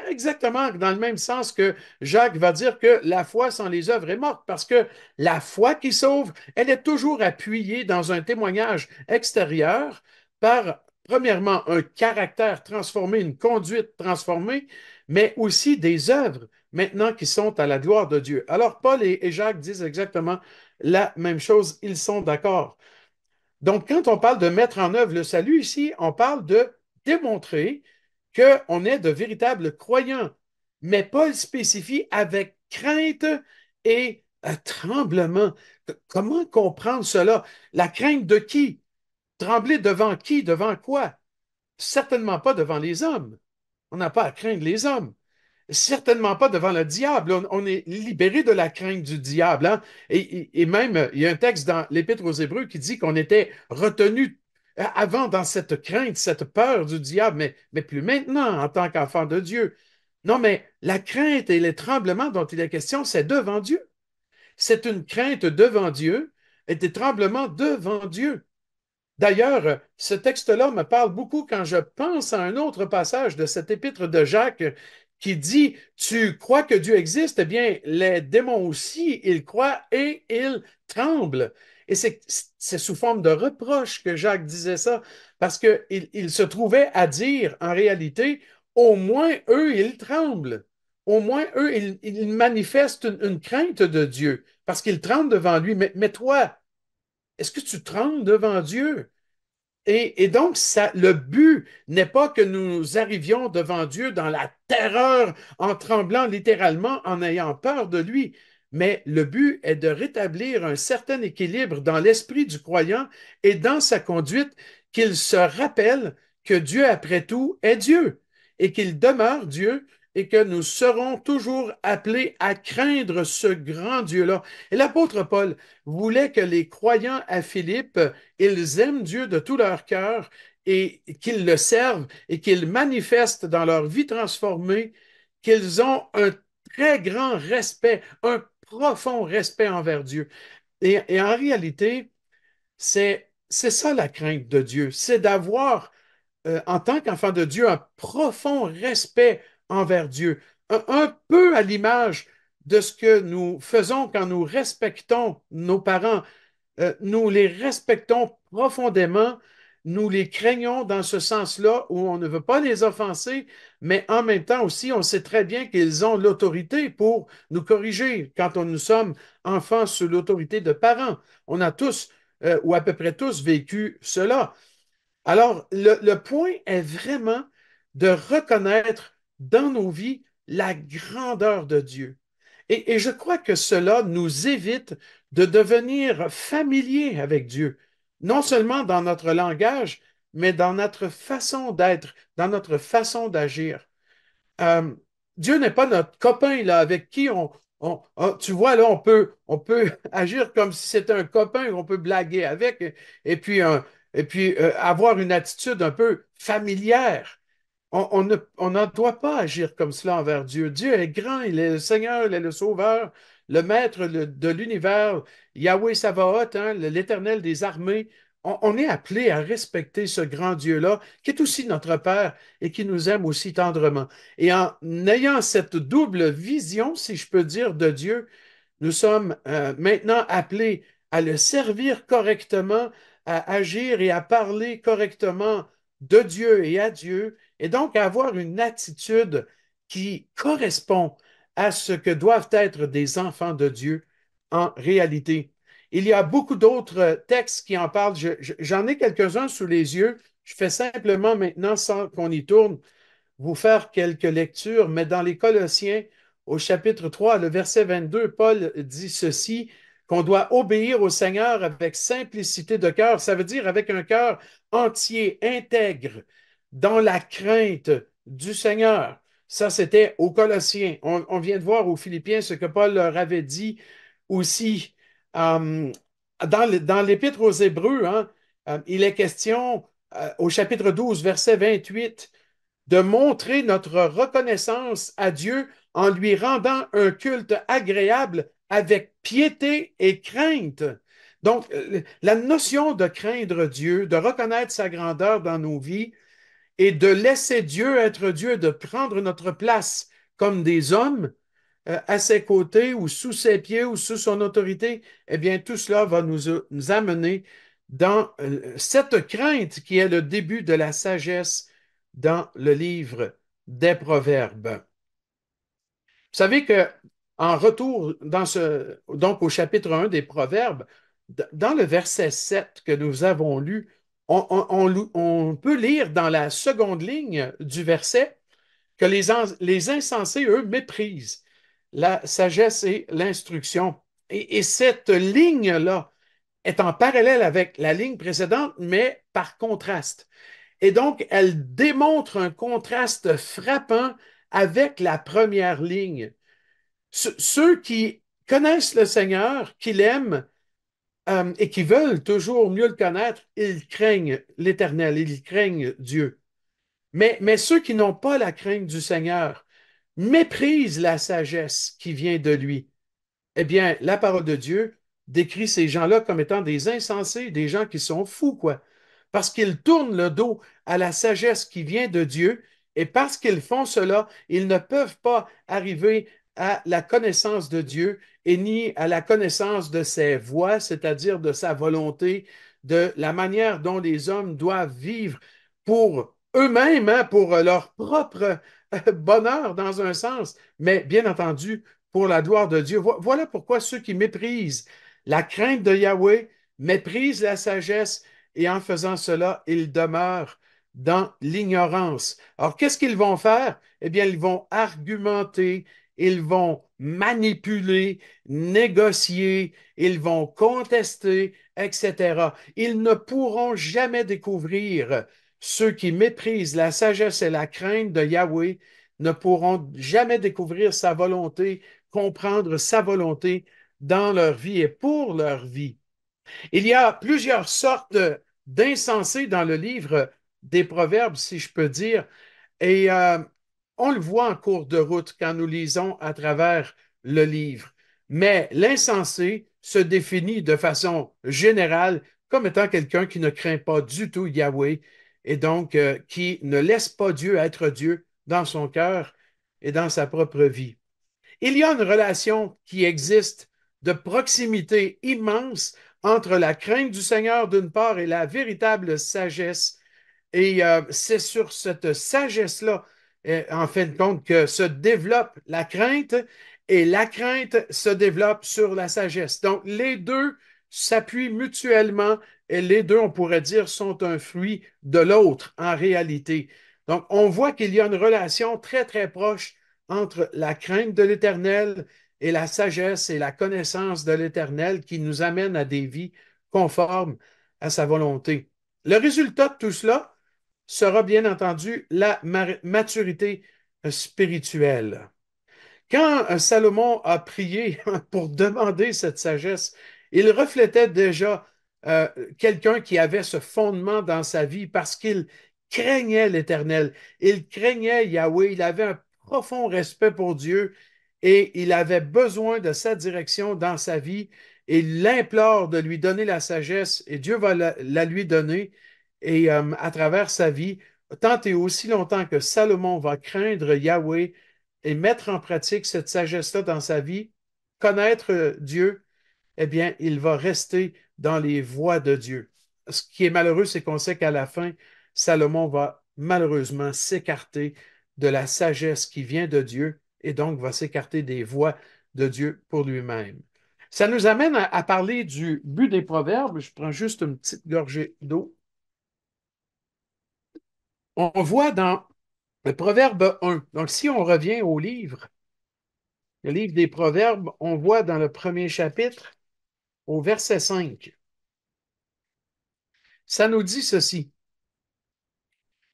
S2: Exactement dans le même sens que Jacques va dire que la foi sans les œuvres est morte, parce que la foi qui sauve, elle est toujours appuyée dans un témoignage extérieur par, premièrement, un caractère transformé, une conduite transformée, mais aussi des œuvres maintenant qui sont à la gloire de Dieu. Alors, Paul et Jacques disent exactement la même chose, ils sont d'accord. Donc, quand on parle de mettre en œuvre le salut ici, on parle de démontrer qu'on est de véritables croyants. Mais Paul spécifie avec crainte et tremblement. Comment comprendre cela? La crainte de qui? Trembler devant qui? Devant quoi? Certainement pas devant les hommes. On n'a pas à craindre les hommes. Certainement pas devant le diable. On est libéré de la crainte du diable, hein? Et même, il y a un texte dans l'Épître aux Hébreux qui dit qu'on était retenu avant dans cette crainte, cette peur du diable, mais plus maintenant en tant qu'enfant de Dieu. Non, mais la crainte et les tremblements dont il est question, c'est devant Dieu. c'est une crainte devant Dieu et des tremblements devant Dieu. D'ailleurs, ce texte-là me parle beaucoup quand je pense à un autre passage de cet épître de Jacques qui dit, tu crois que Dieu existe? Eh bien, les démons aussi, ils croient et ils tremblent. Et c'est sous forme de reproche que Jacques disait ça, parce qu'il se trouvait à dire, en réalité, au moins eux, ils tremblent. Au moins eux, ils manifestent une crainte de Dieu, parce qu'ils tremblent devant lui. Mais toi, est-ce que tu trembles devant Dieu? Et donc, le but n'est pas que nous arrivions devant Dieu dans la terreur, en tremblant littéralement, en ayant peur de lui, mais le but est de rétablir un certain équilibre dans l'esprit du croyant et dans sa conduite, qu'il se rappelle que Dieu, après tout, est Dieu et qu'il demeure Dieu et que nous serons toujours appelés à craindre ce grand Dieu-là. Et l'apôtre Paul voulait que les croyants à Philippe ils aiment Dieu de tout leur cœur et qu'ils le servent et qu'ils manifestent dans leur vie transformée qu'ils ont un très grand respect, un profond respect envers Dieu. Et en réalité, c'est ça la crainte de Dieu, c'est d'avoir, en tant qu'enfant de Dieu, un profond respect envers Dieu, un peu à l'image de ce que nous faisons quand nous respectons nos parents, nous les respectons profondément, nous les craignons dans ce sens-là où on ne veut pas les offenser, mais en même temps aussi, on sait très bien qu'ils ont l'autorité pour nous corriger quand nous sommes enfants sous l'autorité de parents. On a tous, ou à peu près tous, vécu cela. Alors, le point est vraiment de reconnaître dans nos vies la grandeur de Dieu. Et je crois que cela nous évite de devenir familiers avec Dieu, non seulement dans notre langage, mais dans notre façon d'être, dans notre façon d'agir. Euh, Dieu n'est pas notre copain là, avec qui tu vois, là, on peut agir comme si c'était un copain qu'on peut blaguer avec et puis, avoir une attitude un peu familière. On ne doit pas agir comme cela envers Dieu. Dieu est grand, il est le Seigneur, il est le Sauveur, le Maître de l'univers, Yahweh Sabaoth, hein, l'Éternel des armées. On est appelé à respecter ce grand Dieu-là, qui est aussi notre Père et qui nous aime aussi tendrement. Et en ayant cette double vision, si je peux dire, de Dieu, nous sommes maintenant appelés à le servir correctement, à agir et à parler correctement de Dieu et à Dieu, et donc à avoir une attitude qui correspond à ce que doivent être des enfants de Dieu en réalité. Il y a beaucoup d'autres textes qui en parlent. J'en ai quelques-uns sous les yeux. Je fais simplement maintenant, sans qu'on y tourne, vous faire quelques lectures, mais dans les Colossiens, au chapitre 3, le verset 22, Paul dit ceci, qu'on doit obéir au Seigneur avec simplicité de cœur. Ça veut dire avec un cœur entier, intègre, dans la crainte du Seigneur. Ça, c'était aux Colossiens. On vient de voir aux Philippiens ce que Paul leur avait dit aussi. Dans l'Épître aux Hébreux, hein, il est question, au chapitre 12, verset 28, de montrer notre reconnaissance à Dieu en lui rendant un culte agréable avec piété et crainte. Donc, la notion de craindre Dieu, de reconnaître sa grandeur dans nos vies et de laisser Dieu être Dieu, de prendre notre place comme des hommes à ses côtés ou sous ses pieds ou sous son autorité, eh bien, tout cela va nous amener dans cette crainte qui est le début de la sagesse dans le livre des Proverbes. Vous savez que en retour donc au chapitre 1 des Proverbes, dans le verset 7 que nous avons lu, on peut lire dans la seconde ligne du verset que les insensés, eux, méprisent la sagesse et l'instruction. Et cette ligne-là est en parallèle avec la ligne précédente, mais par contraste. Et donc, elle démontre un contraste frappant avec la première ligne. Ceux qui connaissent le Seigneur, qui l'aiment et qui veulent toujours mieux le connaître, ils craignent l'Éternel, ils craignent Dieu. Mais ceux qui n'ont pas la crainte du Seigneur méprisent la sagesse qui vient de lui. Eh bien, la parole de Dieu décrit ces gens-là comme étant des insensés, des gens qui sont fous, quoi. Parce qu'ils tournent le dos à la sagesse qui vient de Dieu, et parce qu'ils font cela, ils ne peuvent pas arriver à la connaissance de Dieu et ni à la connaissance de ses voies, c'est-à-dire de sa volonté, de la manière dont les hommes doivent vivre pour eux-mêmes, hein, pour leur propre bonheur dans un sens, mais bien entendu pour la gloire de Dieu. Voilà pourquoi ceux qui méprisent la crainte de Yahweh méprisent la sagesse et en faisant cela, ils demeurent dans l'ignorance. Alors, qu'est-ce qu'ils vont faire? Eh bien, ils vont argumenter, ils vont manipuler, négocier, ils vont contester, etc. Ils ne pourront jamais découvrir ceux qui méprisent la sagesse et la crainte de Yahweh ne pourront jamais découvrir sa volonté, comprendre sa volonté dans leur vie et pour leur vie. Il y a plusieurs sortes d'insensés dans le livre des Proverbes, si je peux dire, et on le voit en cours de route quand nous lisons à travers le livre. Mais l'insensé se définit de façon générale comme étant quelqu'un qui ne craint pas du tout Yahweh et donc qui ne laisse pas Dieu être Dieu dans son cœur et dans sa propre vie. Il y a une relation qui existe de proximité immense entre la crainte du Seigneur d'une part et la véritable sagesse. Et c'est sur cette sagesse-là, en fin de compte, que se développe la crainte et la crainte se développe sur la sagesse. Donc, les deux s'appuient mutuellement et les deux, on pourrait dire, sont un fruit de l'autre en réalité. Donc, on voit qu'il y a une relation très, très proche entre la crainte de l'Éternel et la sagesse et la connaissance de l'Éternel qui nous amène à des vies conformes à sa volonté. Le résultat de tout cela sera bien entendu la maturité spirituelle. Quand Salomon a prié pour demander cette sagesse, il reflétait déjà euh, quelqu'un qui avait ce fondement dans sa vie parce qu'il craignait l'Éternel, il craignait Yahweh, il avait un profond respect pour Dieu et il avait besoin de sa direction dans sa vie et il l'implore de lui donner la sagesse et Dieu va la lui donner et à travers sa vie, tant et aussi longtemps que Salomon va craindre Yahweh, et mettre en pratique cette sagesse-là dans sa vie, connaître Dieu, eh bien, il va rester dans les voies de Dieu. Ce qui est malheureux, c'est qu'on sait qu'à la fin, Salomon va malheureusement s'écarter de la sagesse qui vient de Dieu et donc va s'écarter des voies de Dieu pour lui-même. Ça nous amène à parler du but des proverbes. Je prends juste une petite gorgée d'eau. On voit dans le proverbe 1. Donc, si on revient au livre, le livre des Proverbes, on voit dans le premier chapitre, au verset 5, ça nous dit ceci,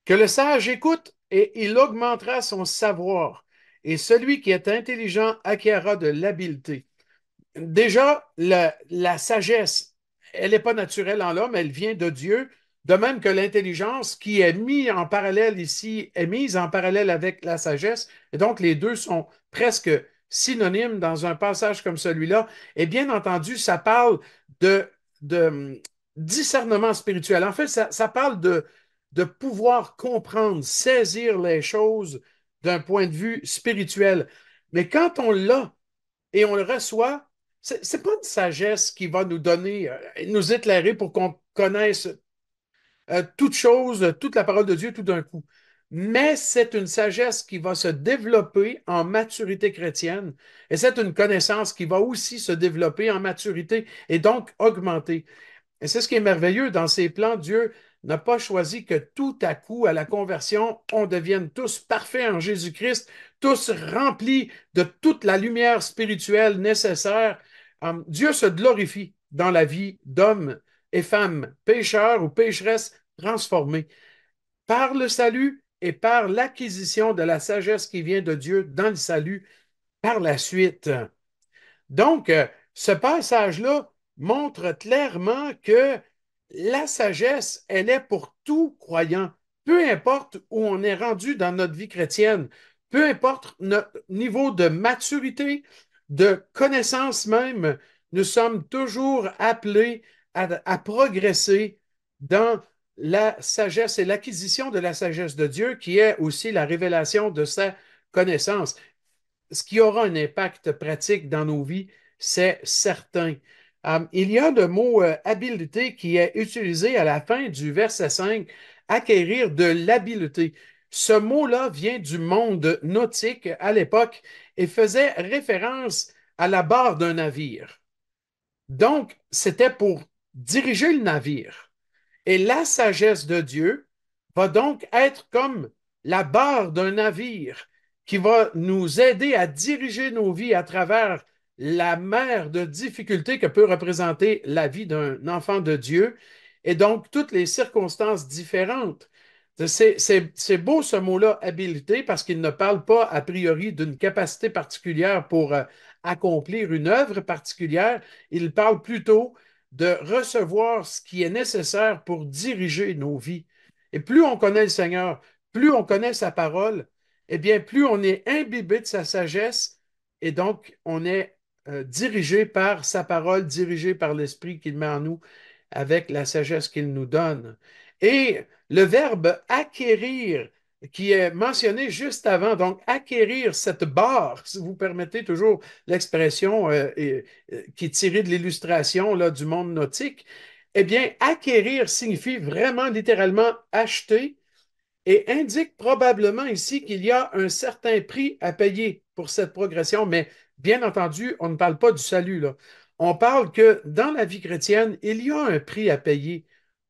S2: que le sage écoute et il augmentera son savoir, et celui qui est intelligent acquérera de l'habileté. Déjà, la sagesse, elle n'est pas naturelle en l'homme, elle vient de Dieu, de même que l'intelligence qui est mise en parallèle ici, est mise en parallèle avec la sagesse, et donc les deux sont presque synonymes dans un passage comme celui-là. Et bien entendu, ça parle de, de discernement spirituel. En fait, ça parle de pouvoir comprendre, saisir les choses d'un point de vue spirituel. Mais quand on l'a, et on le reçoit, c'est pas une sagesse qui va nous donner, nous éclairer pour qu'on connaisse toute chose, toute la parole de Dieu tout d'un coup. Mais c'est une sagesse qui va se développer en maturité chrétienne et c'est une connaissance qui va aussi se développer en maturité et donc augmenter. Et c'est ce qui est merveilleux dans ses plans. Dieu n'a pas choisi que tout à coup, à la conversion, on devienne tous parfaits en Jésus-Christ, tous remplis de toute la lumière spirituelle nécessaire. Dieu se glorifie dans la vie d'hommes et femmes, pécheurs ou pécheresses transformés par le salut et par l'acquisition de la sagesse qui vient de Dieu dans le salut par la suite. Donc, ce passage-là montre clairement que la sagesse, elle est pour tout croyant, peu importe où on est rendu dans notre vie chrétienne, peu importe notre niveau de maturité, de connaissance même, nous sommes toujours appelés à progresser dans la sagesse et l'acquisition de la sagesse de Dieu, qui est aussi la révélation de sa connaissance. Ce qui aura un impact pratique dans nos vies, c'est certain. Il y a le mot habileté qui est utilisé à la fin du verset 5, acquérir de l'habileté. Ce mot-là vient du monde nautique à l'époque et faisait référence à la barre d'un navire. Donc, c'était pour diriger le navire. Et la sagesse de Dieu va donc être comme la barre d'un navire qui va nous aider à diriger nos vies à travers la mer de difficultés que peut représenter la vie d'un enfant de Dieu et donc toutes les circonstances différentes. C'est beau ce mot-là, habileté, parce qu'il ne parle pas a priori d'une capacité particulière pour accomplir une œuvre particulière. Il parle plutôt de recevoir ce qui est nécessaire pour diriger nos vies. Et plus on connaît le Seigneur, plus on connaît sa parole, eh bien, plus on est imbibé de sa sagesse et donc on est dirigé par sa parole, dirigé par l'Esprit qu'il met en nous avec la sagesse qu'il nous donne. Et le verbe acquérir, qui est mentionné juste avant, donc acquérir cette barre, si vous permettez toujours l'expression qui est tirée de l'illustration là, du monde nautique, eh bien, acquérir signifie vraiment littéralement acheter et indique probablement ici qu'il y a un certain prix à payer pour cette progression, mais bien entendu, on ne parle pas du salut, là. On parle que dans la vie chrétienne, il y a un prix à payer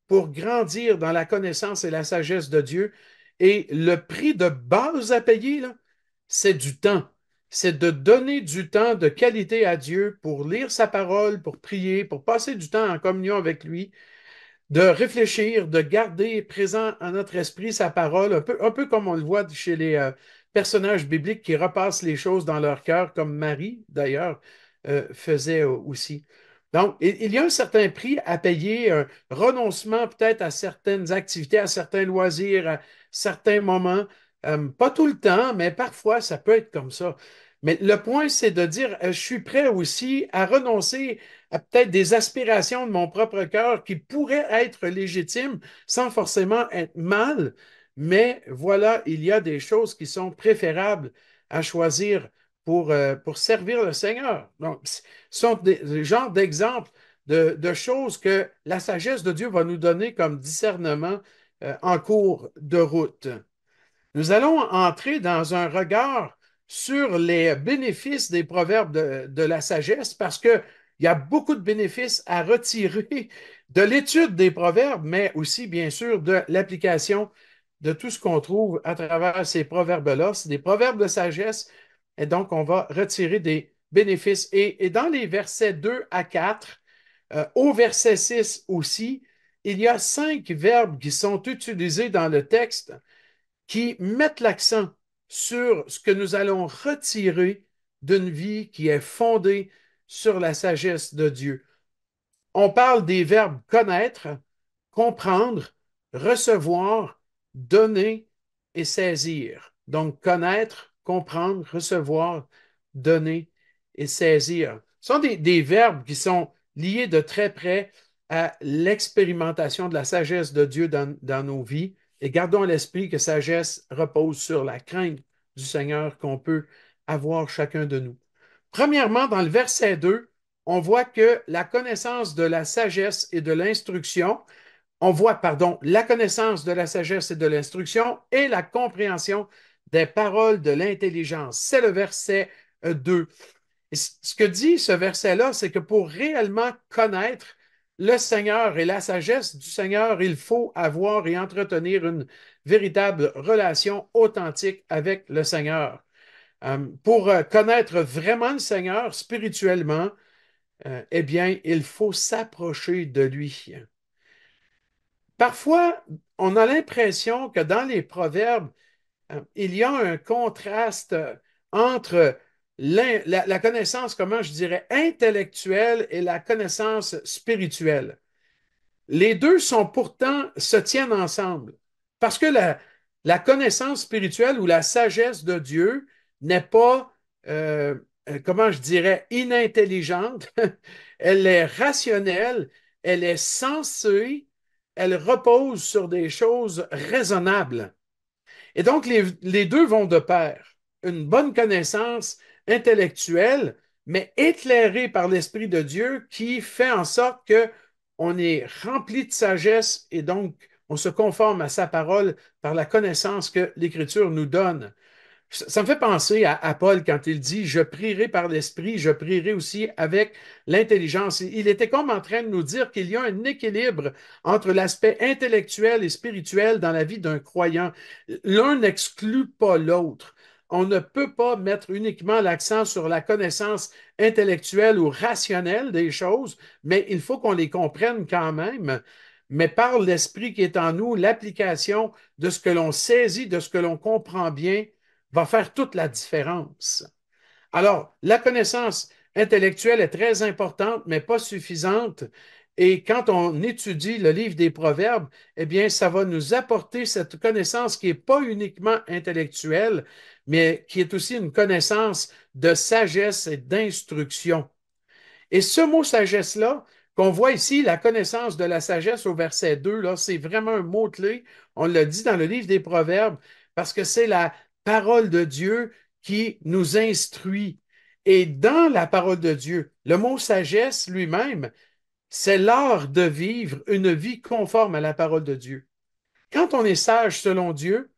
S2: pour grandir dans la connaissance et la sagesse de Dieu. Et le prix de base à payer, là, c'est du temps. C'est de donner du temps de qualité à Dieu pour lire sa parole, pour prier, pour passer du temps en communion avec lui, de réfléchir, de garder présent à notre esprit sa parole, un peu comme on le voit chez les personnages bibliques qui repassent les choses dans leur cœur, comme Marie, d'ailleurs, faisait aussi. Donc, il y a un certain prix à payer, un renoncement peut-être à certaines activités, à certains loisirs, à certains moments. Pas tout le temps, mais parfois, ça peut être comme ça. Mais le point, c'est de dire, je suis prêt aussi à renoncer à peut-être des aspirations de mon propre cœur qui pourraient être légitimes sans forcément être mal, mais voilà, il y a des choses qui sont préférables à choisir pour servir le Seigneur. Donc, ce sont des genres d'exemples de choses que la sagesse de Dieu va nous donner comme discernement en cours de route. Nous allons entrer dans un regard sur les bénéfices des proverbes de la sagesse parce qu'il y a beaucoup de bénéfices à retirer de l'étude des proverbes, mais aussi, bien sûr, de l'application de tout ce qu'on trouve à travers ces proverbes-là. C'est des proverbes de sagesse et donc on va retirer des bénéfices. Et dans les versets 2 à 4, au verset 6 aussi, il y a 5 verbes qui sont utilisés dans le texte qui mettent l'accent sur ce que nous allons retirer d'une vie qui est fondée sur la sagesse de Dieu. On parle des verbes connaître, comprendre, recevoir, donner et saisir. Donc, connaître, comprendre, recevoir, donner et saisir. Ce sont des verbes qui sont liés de très près à l'expérimentation de la sagesse de Dieu dans nos vies. Et gardons à l'esprit que sagesse repose sur la crainte du Seigneur qu'on peut avoir chacun de nous. Premièrement, dans le verset 2, on voit que la connaissance de la sagesse et de l'instruction, on voit, pardon, la connaissance de la sagesse et de l'instruction et la compréhension des paroles de l'intelligence. C'est le verset 2. Et ce que dit ce verset-là, c'est que pour réellement connaître le Seigneur et la sagesse du Seigneur, il faut avoir et entretenir une véritable relation authentique avec le Seigneur. Pour connaître vraiment le Seigneur spirituellement, eh bien, il faut s'approcher de lui. Parfois, on a l'impression que dans les proverbes, il y a un contraste entre la connaissance, comment je dirais, intellectuelle et la connaissance spirituelle. Les deux sont pourtant, se tiennent ensemble. Parce que la connaissance spirituelle ou la sagesse de Dieu n'est pas comment je dirais, inintelligente, elle est rationnelle, elle est sensée, elle repose sur des choses raisonnables. Et donc, les deux vont de pair. Une bonne connaissance intellectuelle, mais éclairée par l'Esprit de Dieu qui fait en sorte que on est rempli de sagesse et donc on se conforme à sa parole par la connaissance que l'Écriture nous donne. Ça me fait penser à Paul quand il dit, je prierai par l'Esprit, je prierai aussi avec l'intelligence. Il était comme en train de nous dire qu'il y a un équilibre entre l'aspect intellectuel et spirituel dans la vie d'un croyant. L'un n'exclut pas l'autre. On ne peut pas mettre uniquement l'accent sur la connaissance intellectuelle ou rationnelle des choses, mais il faut qu'on les comprenne quand même. Mais par l'Esprit qui est en nous, l'application de ce que l'on saisit, de ce que l'on comprend bien, va faire toute la différence. Alors, la connaissance intellectuelle est très importante, mais pas suffisante. Et quand on étudie le livre des Proverbes, eh bien, ça va nous apporter cette connaissance qui n'est pas uniquement intellectuelle, mais qui est aussi une connaissance de sagesse et d'instruction. Et ce mot sagesse-là, qu'on voit ici, la connaissance de la sagesse au verset 2, là, c'est vraiment un mot-clé. On l'a dit dans le livre des Proverbes, parce que c'est la parole de Dieu qui nous instruit. Et dans la parole de Dieu, le mot sagesse lui-même, c'est l'art de vivre une vie conforme à la parole de Dieu. Quand on est sage selon Dieu,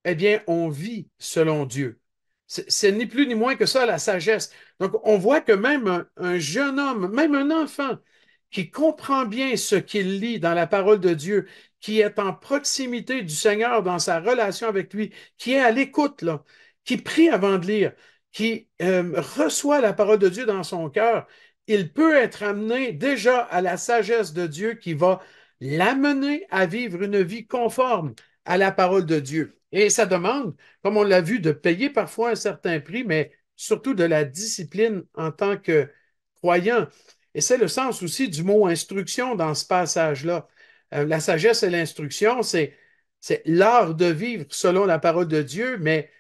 S2: eh bien, on vit selon Dieu. C'est ni plus ni moins que ça la sagesse. Donc, on voit que même un jeune homme, même un enfant qui comprend bien ce qu'il lit dans la parole de Dieu, qui est en proximité du Seigneur dans sa relation avec lui, qui est à l'écoute, là, qui prie avant de lire, qui reçoit la parole de Dieu dans son cœur, il peut être amené déjà à la sagesse de Dieu qui va l'amener à vivre une vie conforme à la parole de Dieu. Et ça demande, comme on l'a vu, de payer parfois un certain prix, mais surtout de la discipline en tant que croyant. Et c'est le sens aussi du mot instruction dans ce passage-là. La sagesse et l'instruction, c'est l'art de vivre selon la parole de Dieu, mais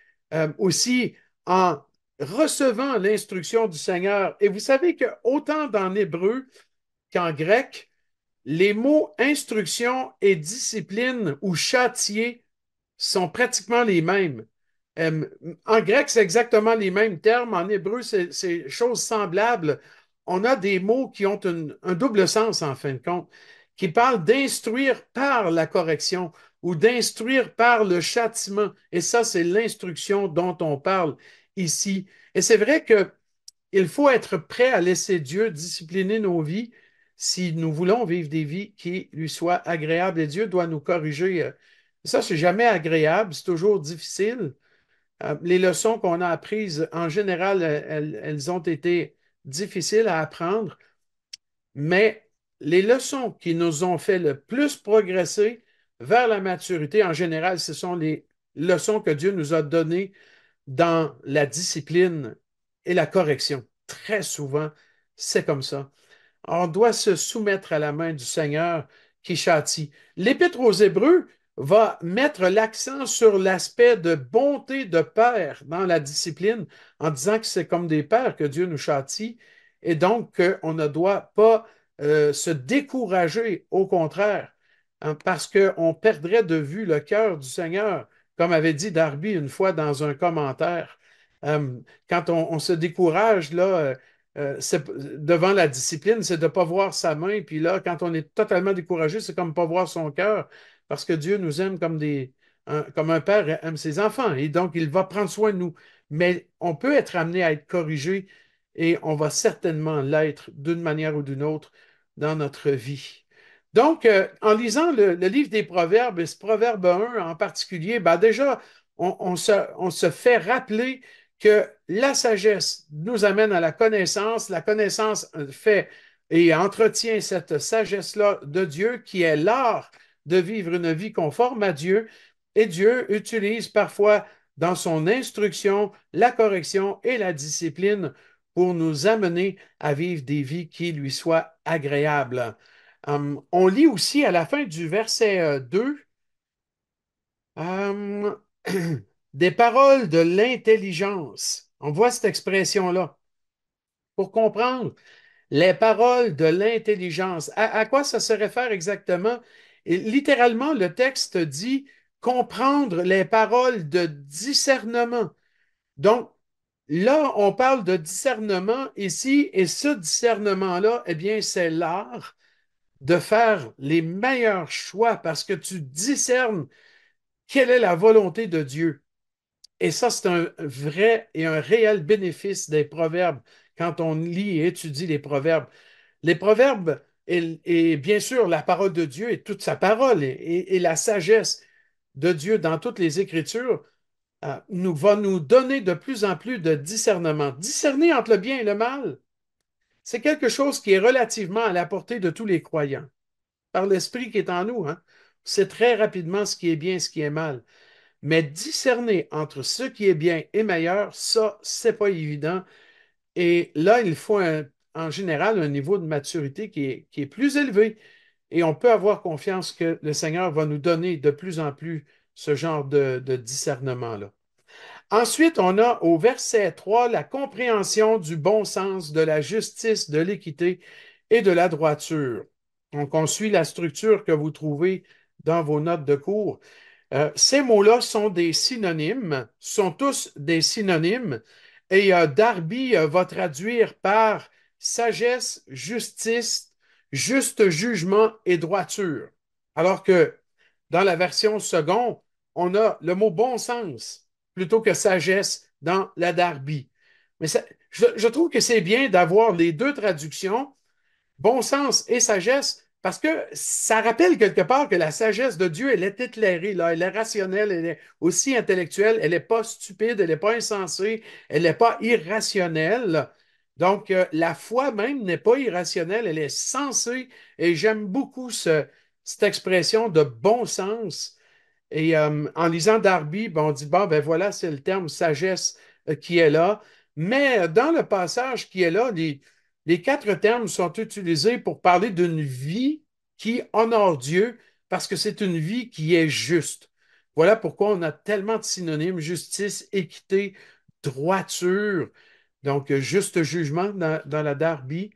S2: aussi en recevant l'instruction du Seigneur. Et vous savez que autant dans l'hébreu qu'en grec, les mots instruction et discipline ou châtier sont pratiquement les mêmes. Euh, En grec, c'est exactement les mêmes termes. En hébreu, c'est choses semblables. On a des mots qui ont un double sens, en fin de compte, qui parlent d'instruire par la correction ou d'instruire par le châtiment. Et ça, c'est l'instruction dont on parle ici. Et c'est vrai que il faut être prêt à laisser Dieu discipliner nos vies si nous voulons vivre des vies qui lui soient agréables. Et Dieu doit nous corriger. Ça, c'est jamais agréable, c'est toujours difficile. Les leçons qu'on a apprises, en général, elles ont été difficiles à apprendre, mais les leçons qui nous ont fait le plus progresser vers la maturité, en général, ce sont les leçons que Dieu nous a données dans la discipline et la correction. Très souvent, c'est comme ça. On doit se soumettre à la main du Seigneur qui châtie. L'Épître aux Hébreux va mettre l'accent sur l'aspect de bonté de père dans la discipline en disant que c'est comme des pères que Dieu nous châtie et donc qu'on ne doit pas se décourager, au contraire, hein, parce qu'on perdrait de vue le cœur du Seigneur, comme avait dit Darby une fois dans un commentaire. Euh, Quand on se décourage, là, devant la discipline, c'est de ne pas voir sa main. Puis là, quand on est totalement découragé, c'est comme ne pas voir son cœur, parce que Dieu nous aime comme un père aime ses enfants. Et donc, il va prendre soin de nous. Mais on peut être amené à être corrigé et on va certainement l'être d'une manière ou d'une autre dans notre vie. Donc, en lisant le livre des Proverbes, et ce Proverbe 1 en particulier, ben déjà, on se fait rappeler que la sagesse nous amène à la connaissance fait et entretient cette sagesse-là de Dieu qui est l'art de vivre une vie conforme à Dieu, et Dieu utilise parfois dans son instruction la correction et la discipline pour nous amener à vivre des vies qui lui soient agréables. On lit aussi à la fin du verset 2 des paroles de l'intelligence. On voit cette expression-là. pour comprendre les paroles de l'intelligence. À quoi ça se réfère exactement? Et littéralement, le texte dit comprendre les paroles de discernement. Donc, là, on parle de discernement ici, et ce discernement-là, eh bien, c'est l'art de faire les meilleurs choix parce que tu discernes quelle est la volonté de Dieu. Et ça, c'est un vrai et un réel bénéfice des proverbes quand on lit et étudie les proverbes. Les proverbes et bien sûr la parole de Dieu et toute sa parole et la sagesse de Dieu dans toutes les Écritures va nous donner de plus en plus de discernement. Discerner entre le bien et le mal, c'est quelque chose qui est relativement à la portée de tous les croyants, par l'Esprit qui est en nous. Hein. C'est très rapidement ce qui est bien et ce qui est mal. Mais discerner entre ce qui est bien et meilleur, ça, c'est pas évident. Et là, il faut en général un niveau de maturité qui est plus élevé. Et on peut avoir confiance que le Seigneur va nous donner de plus en plus ce genre de discernement-là. Ensuite, on a au verset 3 la compréhension du bon sens, de la justice, de l'équité et de la droiture. Donc, on suit la structure que vous trouvez dans vos notes de cours. Ces mots-là sont des synonymes, sont tous des synonymes, et Darby va traduire par sagesse, justice, juste jugement et droiture. Alors que dans la version seconde, on a le mot bon sens plutôt que sagesse dans la Darby. Mais je trouve que c'est bien d'avoir les deux traductions bon sens et sagesse, parce que ça rappelle quelque part que la sagesse de Dieu, elle est éclairée, là, elle est rationnelle, elle est aussi intellectuelle, elle n'est pas stupide, elle n'est pas insensée, elle n'est pas irrationnelle. Donc, la foi même n'est pas irrationnelle, elle est sensée, et j'aime beaucoup cette expression de bon sens et en lisant Darby, ben, on dit, bon, ben voilà, c'est le terme sagesse qui est là. Mais dans le passage qui est là, les quatre termes sont utilisés pour parler d'une vie qui honore Dieu parce que c'est une vie qui est juste. Voilà pourquoi on a tellement de synonymes, justice, équité, droiture, donc juste jugement dans la Darby.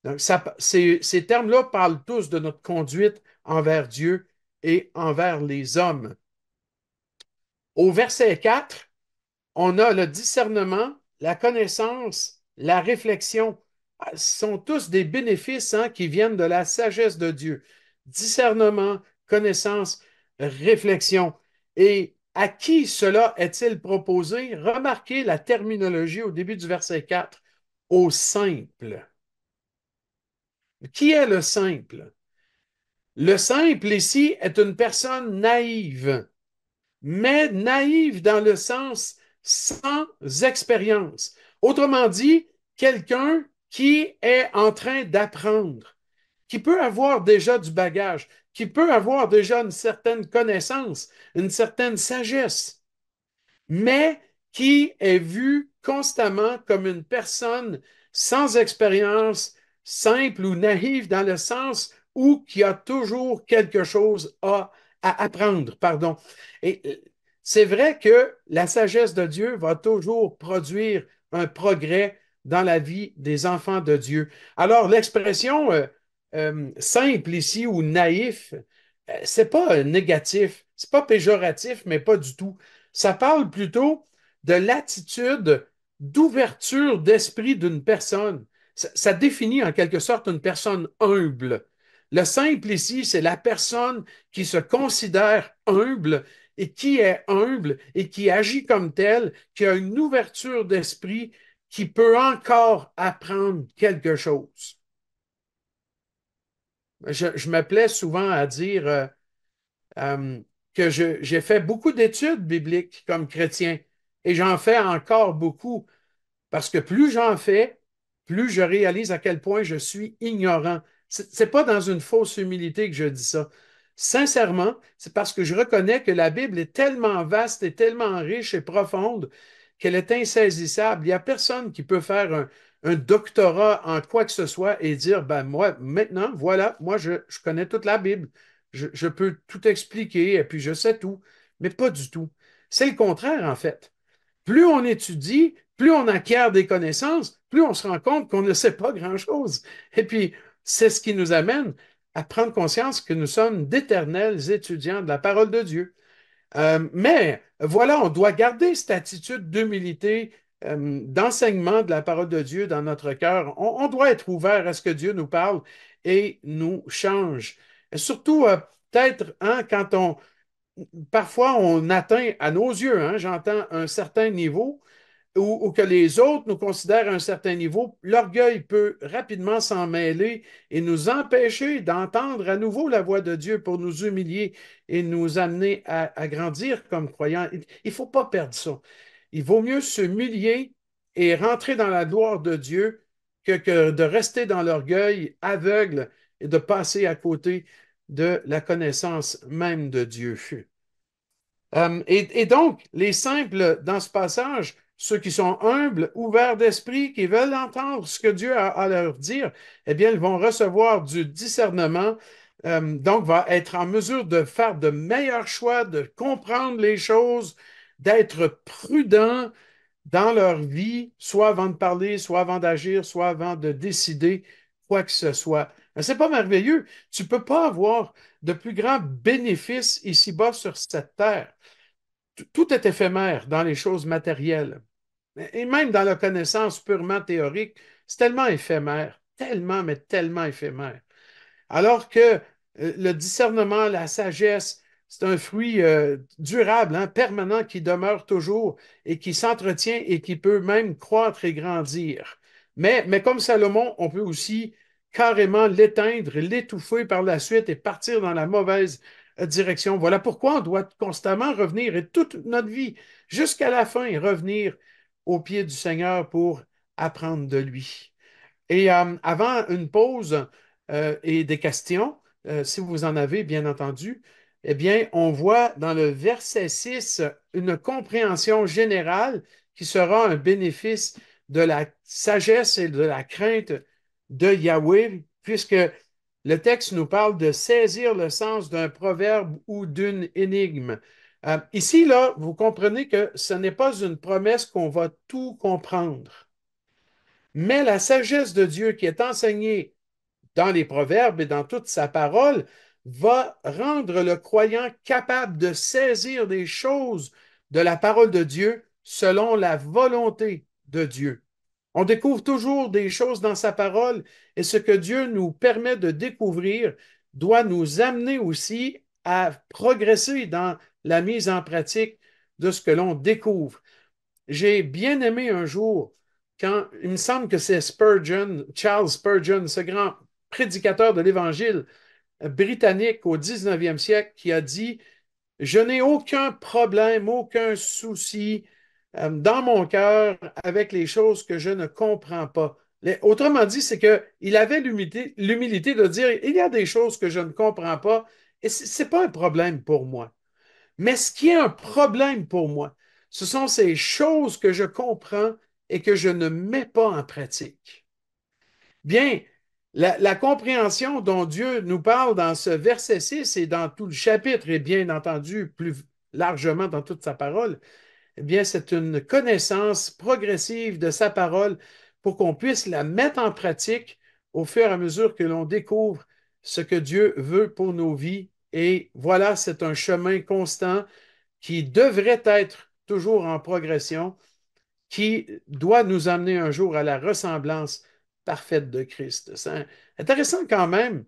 S2: Donc, ces termes-là parlent tous de notre conduite envers Dieu et envers les hommes. Au verset 4, on a le discernement, la connaissance, la réflexion. Ce sont tous des bénéfices qui viennent de la sagesse de Dieu. Discernement, connaissance, réflexion. Et à qui cela est-il proposé? Remarquez la terminologie au début du verset 4. Au simple. Qui est le simple? Le simple ici est une personne naïve, mais naïve dans le sens sans expérience. Autrement dit, quelqu'un qui est en train d'apprendre, qui peut avoir déjà du bagage, qui peut avoir déjà une certaine connaissance, une certaine sagesse, mais qui est vu constamment comme une personne sans expérience, simple ou naïve dans le sens où qui a toujours quelque chose à apprendre, pardon. Et c'est vrai que la sagesse de Dieu va toujours produire un progrès dans la vie des enfants de Dieu. Alors, l'expression simple ici ou naïf, c'est pas négatif, c'est pas péjoratif, mais pas du tout. Ça parle plutôt de l'attitude d'ouverture d'esprit d'une personne. Ça définit en quelque sorte une personne humble. Le simple ici, c'est la personne qui se considère humble et qui est humble et qui agit comme telle, qui a une ouverture d'esprit, qui peut encore apprendre quelque chose. Je me plais souvent à dire euh, que j'ai fait beaucoup d'études bibliques comme chrétien et j'en fais encore beaucoup parce que plus j'en fais, plus je réalise à quel point je suis ignorant. C'est pas dans une fausse humilité que je dis ça. Sincèrement, c'est parce que je reconnais que la Bible est tellement vaste et tellement riche et profonde qu'elle est insaisissable. Il n'y a personne qui peut faire un doctorat en quoi que ce soit et dire, ben moi, maintenant, voilà, moi, je connais toute la Bible. Je peux tout expliquer et puis je sais tout. Mais pas du tout. C'est le contraire, en fait. Plus on étudie, plus on acquiert des connaissances, plus on se rend compte qu'on ne sait pas grand-chose. Et puis, c'est ce qui nous amène à prendre conscience que nous sommes d'éternels étudiants de la parole de Dieu. Mais voilà, on doit garder cette attitude d'humilité, d'enseignement de la parole de Dieu dans notre cœur. On doit être ouvert à ce que Dieu nous parle et nous change. Et surtout, peut-être, hein, parfois on atteint à nos yeux, hein, j'entends un certain niveau, ou que les autres nous considèrent à un certain niveau, l'orgueil peut rapidement s'en mêler et nous empêcher d'entendre à nouveau la voix de Dieu pour nous humilier et nous amener à grandir comme croyants. Il ne faut pas perdre ça. Il vaut mieux s'humilier et rentrer dans la gloire de Dieu que de rester dans l'orgueil aveugle et de passer à côté de la connaissance même de Dieu. Et donc, les simples dans ce passage, ceux qui sont humbles, ouverts d'esprit, qui veulent entendre ce que Dieu a à leur dire, eh bien, ils vont recevoir du discernement, donc va être en mesure de faire de meilleurs choix, de comprendre les choses, d'être prudents dans leur vie, soit avant de parler, soit avant d'agir, soit avant de décider quoi que ce soit. C'est pas merveilleux. Tu peux pas avoir de plus grands bénéfices ici-bas sur cette terre. Tout est éphémère dans les choses matérielles. Et même dans la connaissance purement théorique, c'est tellement éphémère, tellement, mais tellement éphémère. Alors que le discernement, la sagesse, c'est un fruit durable, hein, permanent, qui demeure toujours et qui s'entretient et qui peut même croître et grandir. Mais comme Salomon, on peut aussi carrément l'éteindre, l'étouffer par la suite et partir dans la mauvaise direction. Voilà pourquoi on doit constamment revenir et toute notre vie, jusqu'à la fin, revenir au pied du Seigneur pour apprendre de lui. Et avant une pause et des questions, si vous en avez, bien entendu, eh bien, on voit dans le verset 6 une compréhension générale qui sera un bénéfice de la sagesse et de la crainte de Yahweh, puisque le texte nous parle de saisir le sens d'un proverbe ou d'une énigme. Ici, là, vous comprenez que ce n'est pas une promesse qu'on va tout comprendre. Mais la sagesse de Dieu qui est enseignée dans les proverbes et dans toute sa parole va rendre le croyant capable de saisir des choses de la parole de Dieu selon la volonté de Dieu. On découvre toujours des choses dans sa parole et ce que Dieu nous permet de découvrir doit nous amener aussi à progresser dans la mise en pratique de ce que l'on découvre. J'ai bien aimé un jour quand il me semble que c'est Spurgeon, Charles Spurgeon, ce grand prédicateur de l'Évangile britannique au 19e siècle, qui a dit: je n'ai aucun problème, aucun souci dans mon cœur avec les choses que je ne comprends pas. Autrement dit, c'est qu'il avait l'humilité de dire: il y a des choses que je ne comprends pas et ce n'est pas un problème pour moi. Mais ce qui est un problème pour moi, ce sont ces choses que je comprends et que je ne mets pas en pratique. Bien, la compréhension dont Dieu nous parle dans ce verset 6 et dans tout le chapitre, et bien entendu plus largement dans toute sa parole, eh bien, c'est une connaissance progressive de sa parole pour qu'on puisse la mettre en pratique au fur et à mesure que l'on découvre ce que Dieu veut pour nos vies. Et voilà, c'est un chemin constant qui devrait être toujours en progression, qui doit nous amener un jour à la ressemblance parfaite de Christ. C'est intéressant quand même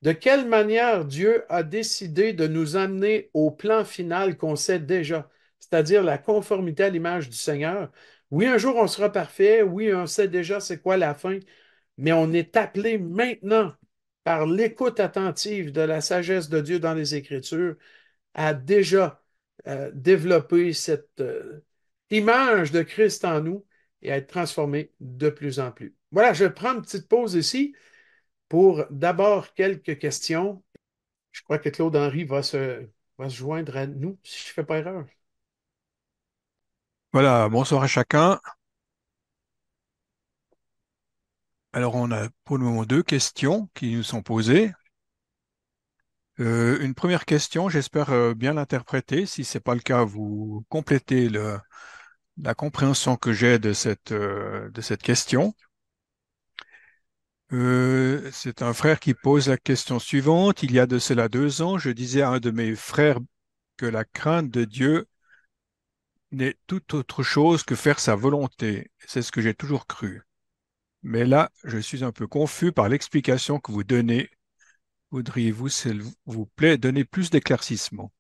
S2: de quelle manière Dieu a décidé de nous amener au plan final qu'on sait déjà, c'est-à-dire la conformité à l'image du Seigneur. Oui, un jour on sera parfait, oui, on sait déjà c'est quoi la fin, mais on est appelé maintenant par l'écoute attentive de la sagesse de Dieu dans les Écritures a déjà développé cette image de Christ en nous et à être transformé de plus en plus. Voilà, je prends une petite pause ici pour d'abord quelques questions. Je crois que Claude-Henri va se joindre à nous, si je ne fais pas erreur.
S3: Voilà, bonsoir à chacun. Alors, on a pour le moment deux questions qui nous sont posées. Une première question, j'espère bien l'interpréter. Si ce n'est pas le cas, vous complétez la compréhension que j'ai de cette question. C'est un frère qui pose la question suivante. Il y a de cela 2 ans, je disais à un de mes frères que la crainte de Dieu n'est tout autre chose que faire sa volonté. C'est ce que j'ai toujours cru. Mais là, je suis un peu confus par l'explication que vous donnez. Voudriez-vous, s'il vous plaît, donner plus d'éclaircissement?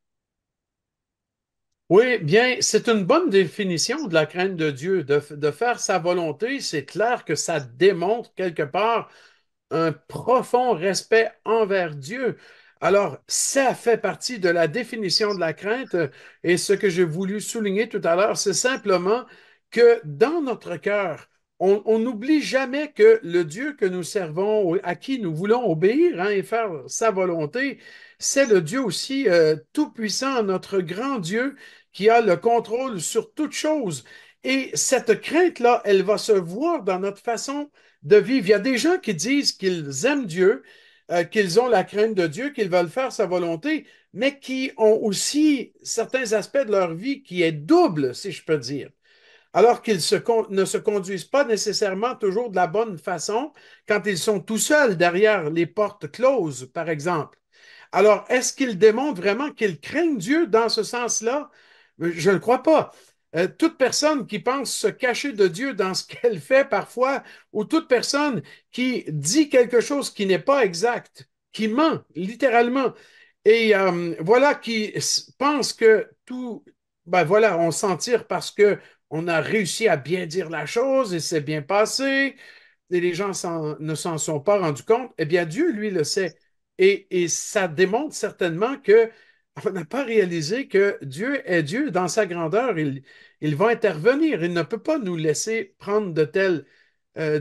S2: Oui, bien, c'est une bonne définition de la crainte de Dieu, de faire sa volonté. C'est clair que ça démontre quelque part un profond respect envers Dieu. Alors, ça fait partie de la définition de la crainte. Et ce que j'ai voulu souligner tout à l'heure, c'est simplement que dans notre cœur, on n'oublie jamais que le Dieu que nous servons, à qui nous voulons obéir hein, et faire sa volonté, c'est le Dieu aussi tout-puissant, notre grand Dieu qui a le contrôle sur toute chose. Et cette crainte-là, elle va se voir dans notre façon de vivre. Il y a des gens qui disent qu'ils aiment Dieu, qu'ils ont la crainte de Dieu, qu'ils veulent faire sa volonté, mais qui ont aussi certains aspects de leur vie qui est double, si je peux dire. Alors qu'ils ne se conduisent pas nécessairement toujours de la bonne façon quand ils sont tout seuls derrière les portes closes, par exemple. Alors, est-ce qu'ils démontrent vraiment qu'ils craignent Dieu dans ce sens-là? Je ne le crois pas. Toute personne qui pense se cacher de Dieu dans ce qu'elle fait parfois, ou toute personne qui dit quelque chose qui n'est pas exact, qui ment littéralement, et voilà, pense que tout, ben voilà, on s'en tire parce que on a réussi à bien dire la chose et c'est bien passé, et les gens ne s'en sont pas rendus compte, eh bien, Dieu, lui, le sait. Et ça démontre certainement que on n'a pas réalisé que Dieu est Dieu dans sa grandeur. Il va intervenir. Il ne peut pas nous laisser prendre de telles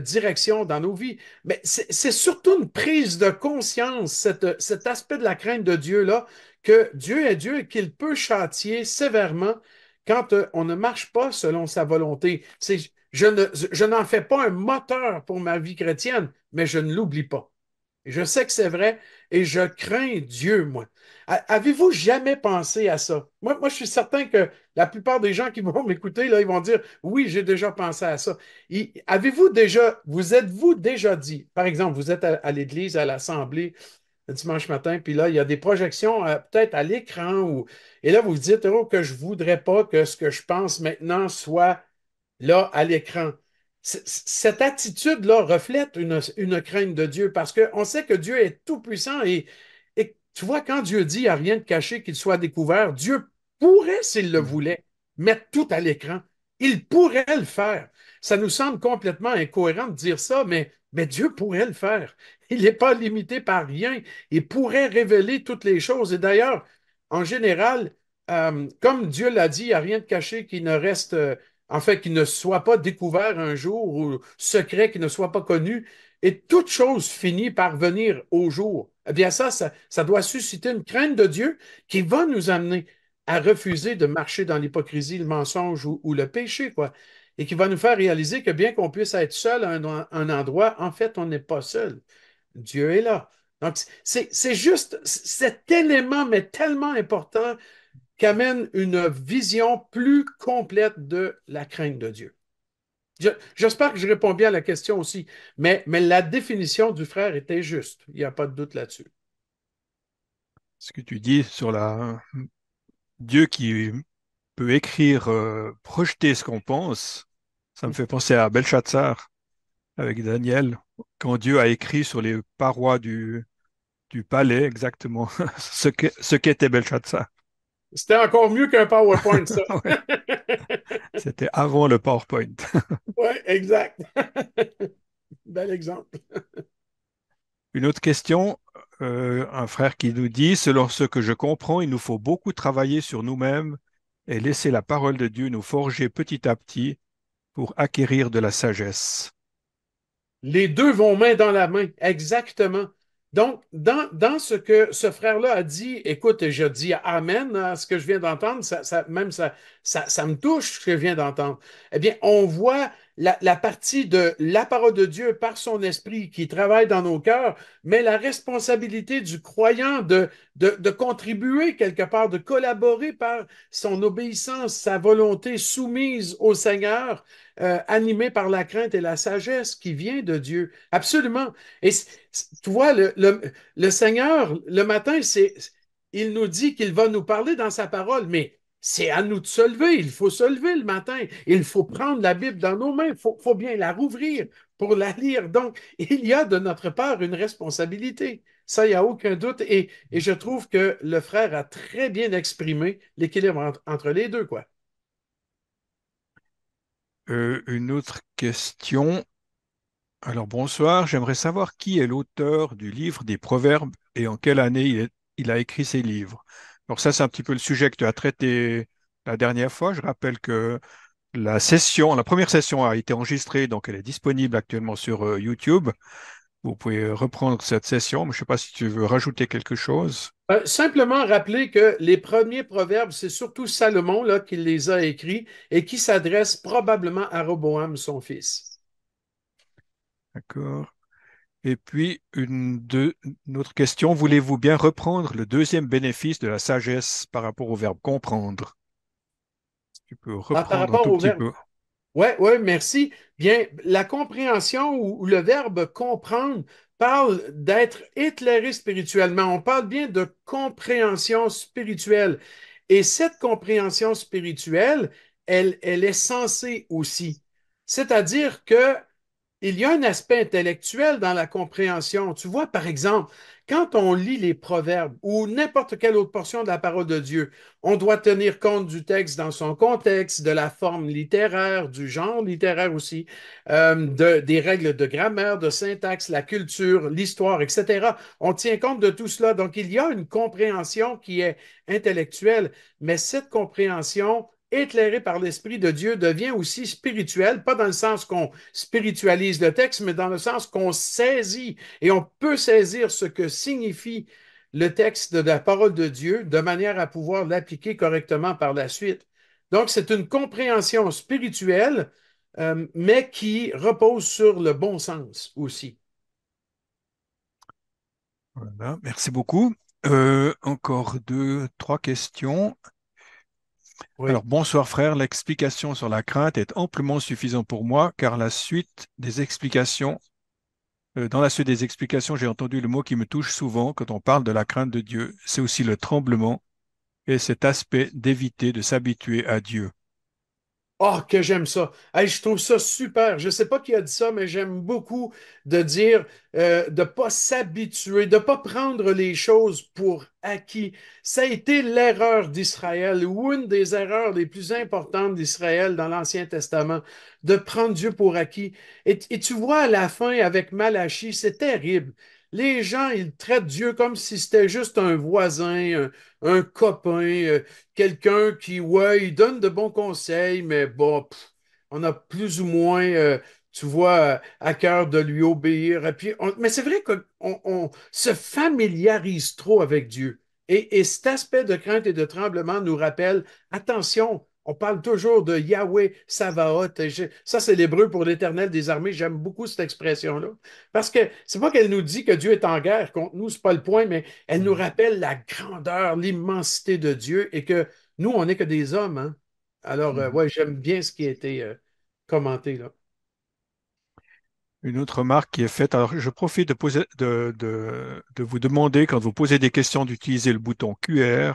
S2: directions dans nos vies. Mais c'est surtout une prise de conscience, cet aspect de la crainte de Dieu-là, que Dieu est Dieu et qu'il peut châtier sévèrement quand on ne marche pas selon sa volonté. Je n'en fais pas un moteur pour ma vie chrétienne, mais je ne l'oublie pas. Je sais que c'est vrai et je crains Dieu, moi. Avez-vous jamais pensé à ça? Moi, je suis certain que la plupart des gens qui vont m'écouter, là, ils vont dire, oui, j'ai déjà pensé à ça. Vous êtes-vous déjà dit, par exemple, vous êtes à l'église, à l'assemblée, le dimanche matin, puis là, il y a des projections peut-être à l'écran, et là, vous vous dites, oh, que je voudrais pas que ce que je pense maintenant soit là, à l'écran. Cette attitude-là reflète une crainte de Dieu parce qu'on sait que Dieu est tout-puissant et tu vois, quand Dieu dit il n'y a rien de caché qu'il soit découvert, Dieu pourrait, s'il le
S3: Mhm.
S2: voulait, mettre tout à l'écran. Il pourrait le faire. Ça nous semble complètement incohérent de dire ça, mais Dieu pourrait le faire. Il n'est pas limité par rien. Il pourrait révéler toutes les choses. Et d'ailleurs, en général, comme Dieu l'a dit, il n'y a rien de caché qui ne reste en fait, qu'il ne soit pas découvert un jour ou secret qui ne soit pas connu, et toute chose finit par venir au jour. Eh bien, ça doit susciter une crainte de Dieu qui va nous amener à refuser de marcher dans l'hypocrisie, le mensonge ou le péché, quoi. Et qui va nous faire réaliser que bien qu'on puisse être seul à un endroit, en fait, on n'est pas seul. Dieu est là. Donc, c'est juste cet élément, mais tellement important qu'amène une vision plus complète de la crainte de Dieu. J'espère que je réponds bien à la question aussi, mais la définition du frère était juste. Il n'y a pas de doute là-dessus.
S3: Ce que tu dis sur Dieu qui peut écrire, projeter ce qu'on pense, ça me fait penser à Belshazzar avec Daniel, quand Dieu a écrit sur les parois du palais exactement ce qu'était Belshazzar.
S2: C'était encore mieux qu'un PowerPoint, ça.
S3: Ouais, c'était avant le PowerPoint.
S2: Oui, exact. Bel exemple.
S3: Une autre question, un frère qui nous dit, selon ce que je comprends, il nous faut beaucoup travailler sur nous-mêmes et laisser la parole de Dieu nous forger petit à petit pour acquérir de la sagesse.
S2: Les deux vont main dans la main, exactement. Donc, dans ce que ce frère-là a dit, écoute, je dis Amen à ce que je viens d'entendre, ça me touche ce que je viens d'entendre. Eh bien, on voit la partie de la parole de Dieu par son esprit qui travaille dans nos cœurs, mais la responsabilité du croyant de contribuer quelque part, de collaborer par son obéissance, sa volonté soumise au Seigneur, animée par la crainte et la sagesse qui vient de Dieu. Absolument. Et tu vois, le Seigneur, le matin, il nous dit qu'il va nous parler dans sa parole, mais c'est à nous de se lever. Il faut se lever le matin. Il faut prendre la Bible dans nos mains. Il faut bien la rouvrir pour la lire. Donc, il y a de notre part une responsabilité. Ça, il n'y a aucun doute. Et je trouve que le frère a très bien exprimé l'équilibre entre les deux, quoi.
S3: Une autre question. Alors bonsoir, j'aimerais savoir qui est l'auteur du livre des Proverbes et en quelle année il a écrit ces livres. Alors ça, c'est un petit peu le sujet que tu as traité la dernière fois. Je rappelle que la première session a été enregistrée, donc elle est disponible actuellement sur YouTube. Vous pouvez reprendre cette session, mais je ne sais pas si tu veux rajouter quelque chose.
S2: Simplement rappeler que les premiers proverbes, c'est surtout Salomon là, qui les a écrits et qui s'adresse probablement à Roboam, son fils.
S3: D'accord. Et puis, une autre question. Voulez-vous bien reprendre le deuxième bénéfice de la sagesse par rapport au verbe comprendre? Tu peux
S2: Par
S3: reprendre un
S2: rapport
S3: tout
S2: au
S3: petit
S2: verbe.
S3: peu.
S2: Oui, oui, merci. Bien, la compréhension ou le verbe comprendre parle d'être éclairé spirituellement. On parle bien de compréhension spirituelle. Et cette compréhension spirituelle, elle est censée aussi. C'est-à-dire que il y a un aspect intellectuel dans la compréhension. Tu vois, par exemple, quand on lit les proverbes ou n'importe quelle autre portion de la parole de Dieu, on doit tenir compte du texte dans son contexte, de la forme littéraire, du genre littéraire aussi, des règles de grammaire, de syntaxe, la culture, l'histoire, etc. On tient compte de tout cela. Donc, il y a une compréhension qui est intellectuelle, mais cette compréhension éclairée par l'Esprit de Dieu devient aussi spirituelle, pas dans le sens qu'on spiritualise le texte, mais dans le sens qu'on saisit et on peut saisir ce que signifie le texte de la parole de Dieu de manière à pouvoir l'appliquer correctement par la suite. Donc, c'est une compréhension spirituelle, mais qui repose sur le bon sens aussi.
S3: Voilà, merci beaucoup. Encore deux, trois questions.
S2: Oui.
S3: Alors, bonsoir frère, l'explication sur la crainte est amplement suffisante pour moi, car dans la suite des explications, j'ai entendu le mot qui me touche souvent quand on parle de la crainte de Dieu. C'est aussi le tremblement et cet aspect d'éviter de s'habituer à Dieu.
S2: Oh, que j'aime ça. Hey, je trouve ça super. Je ne sais pas qui a dit ça, mais j'aime beaucoup de dire de ne pas s'habituer, de ne pas prendre les choses pour acquis. Ça a été l'erreur d'Israël, ou une des erreurs les plus importantes d'Israël dans l'Ancien Testament, de prendre Dieu pour acquis. Et tu vois, à la fin, avec Malachie, c'est terrible. Les gens, ils traitent Dieu comme si c'était juste un voisin, un copain. Quelqu'un qui, ouais, il donne de bons conseils, mais bon, on a plus ou moins, tu vois, à cœur de lui obéir. Et puis mais c'est vrai qu'on se familiarise trop avec Dieu. Et cet aspect de crainte et de tremblement nous rappelle, attention, on parle toujours de Yahweh Savaoth. Ça, c'est l'hébreu pour l'Éternel des armées. J'aime beaucoup cette expression-là. Parce que c'est pas qu'elle nous dit que Dieu est en guerre contre nous, c'est pas le point, mais elle nous rappelle la grandeur, l'immensité de Dieu et que nous, on n'est que des hommes, hein. Alors,
S3: Mhm.
S2: ouais, j'aime bien ce qui a été commenté là.
S3: Une autre remarque qui est faite, alors je profite de vous demander, quand vous posez des questions, d'utiliser le bouton QR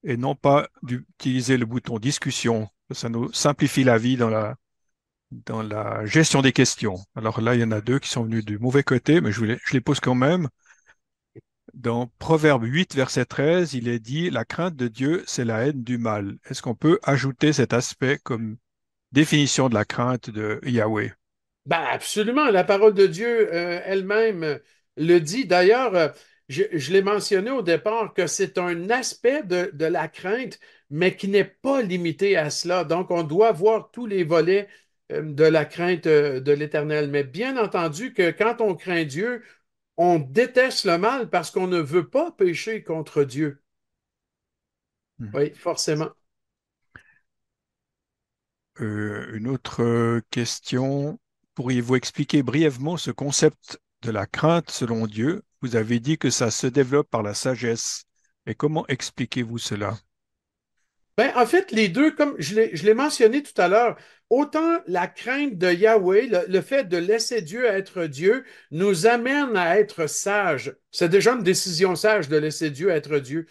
S3: et non pas d'utiliser le bouton discussion. Ça nous simplifie la vie dans la gestion des questions. Alors là, il y en a deux qui sont venus du mauvais côté, mais je les pose quand même. Dans Proverbe 8, verset 13, il est dit, la crainte de Dieu, c'est la haine du mal. Est-ce qu'on peut ajouter cet aspect comme définition de la crainte de Yahweh?
S2: Ben absolument, la parole de Dieu elle-même le dit. D'ailleurs, je l'ai mentionné au départ que c'est un aspect de la crainte, mais qui n'est pas limité à cela. Donc, on doit voir tous les volets de la crainte de l'Éternel. Mais bien entendu que quand on craint Dieu, on déteste le mal parce qu'on ne veut pas pécher contre Dieu.
S3: Mhm.
S2: Oui, forcément.
S3: Une autre question. Pourriez-vous expliquer brièvement ce concept de la crainte selon Dieu? Vous avez dit que ça se développe par la sagesse. Et comment expliquez-vous cela?
S2: Ben, en fait, les deux, comme je l'ai mentionné tout à l'heure, autant la crainte de Yahweh, le fait de laisser Dieu être Dieu, nous amène à être sages. C'est déjà une décision sage de laisser Dieu être Dieu.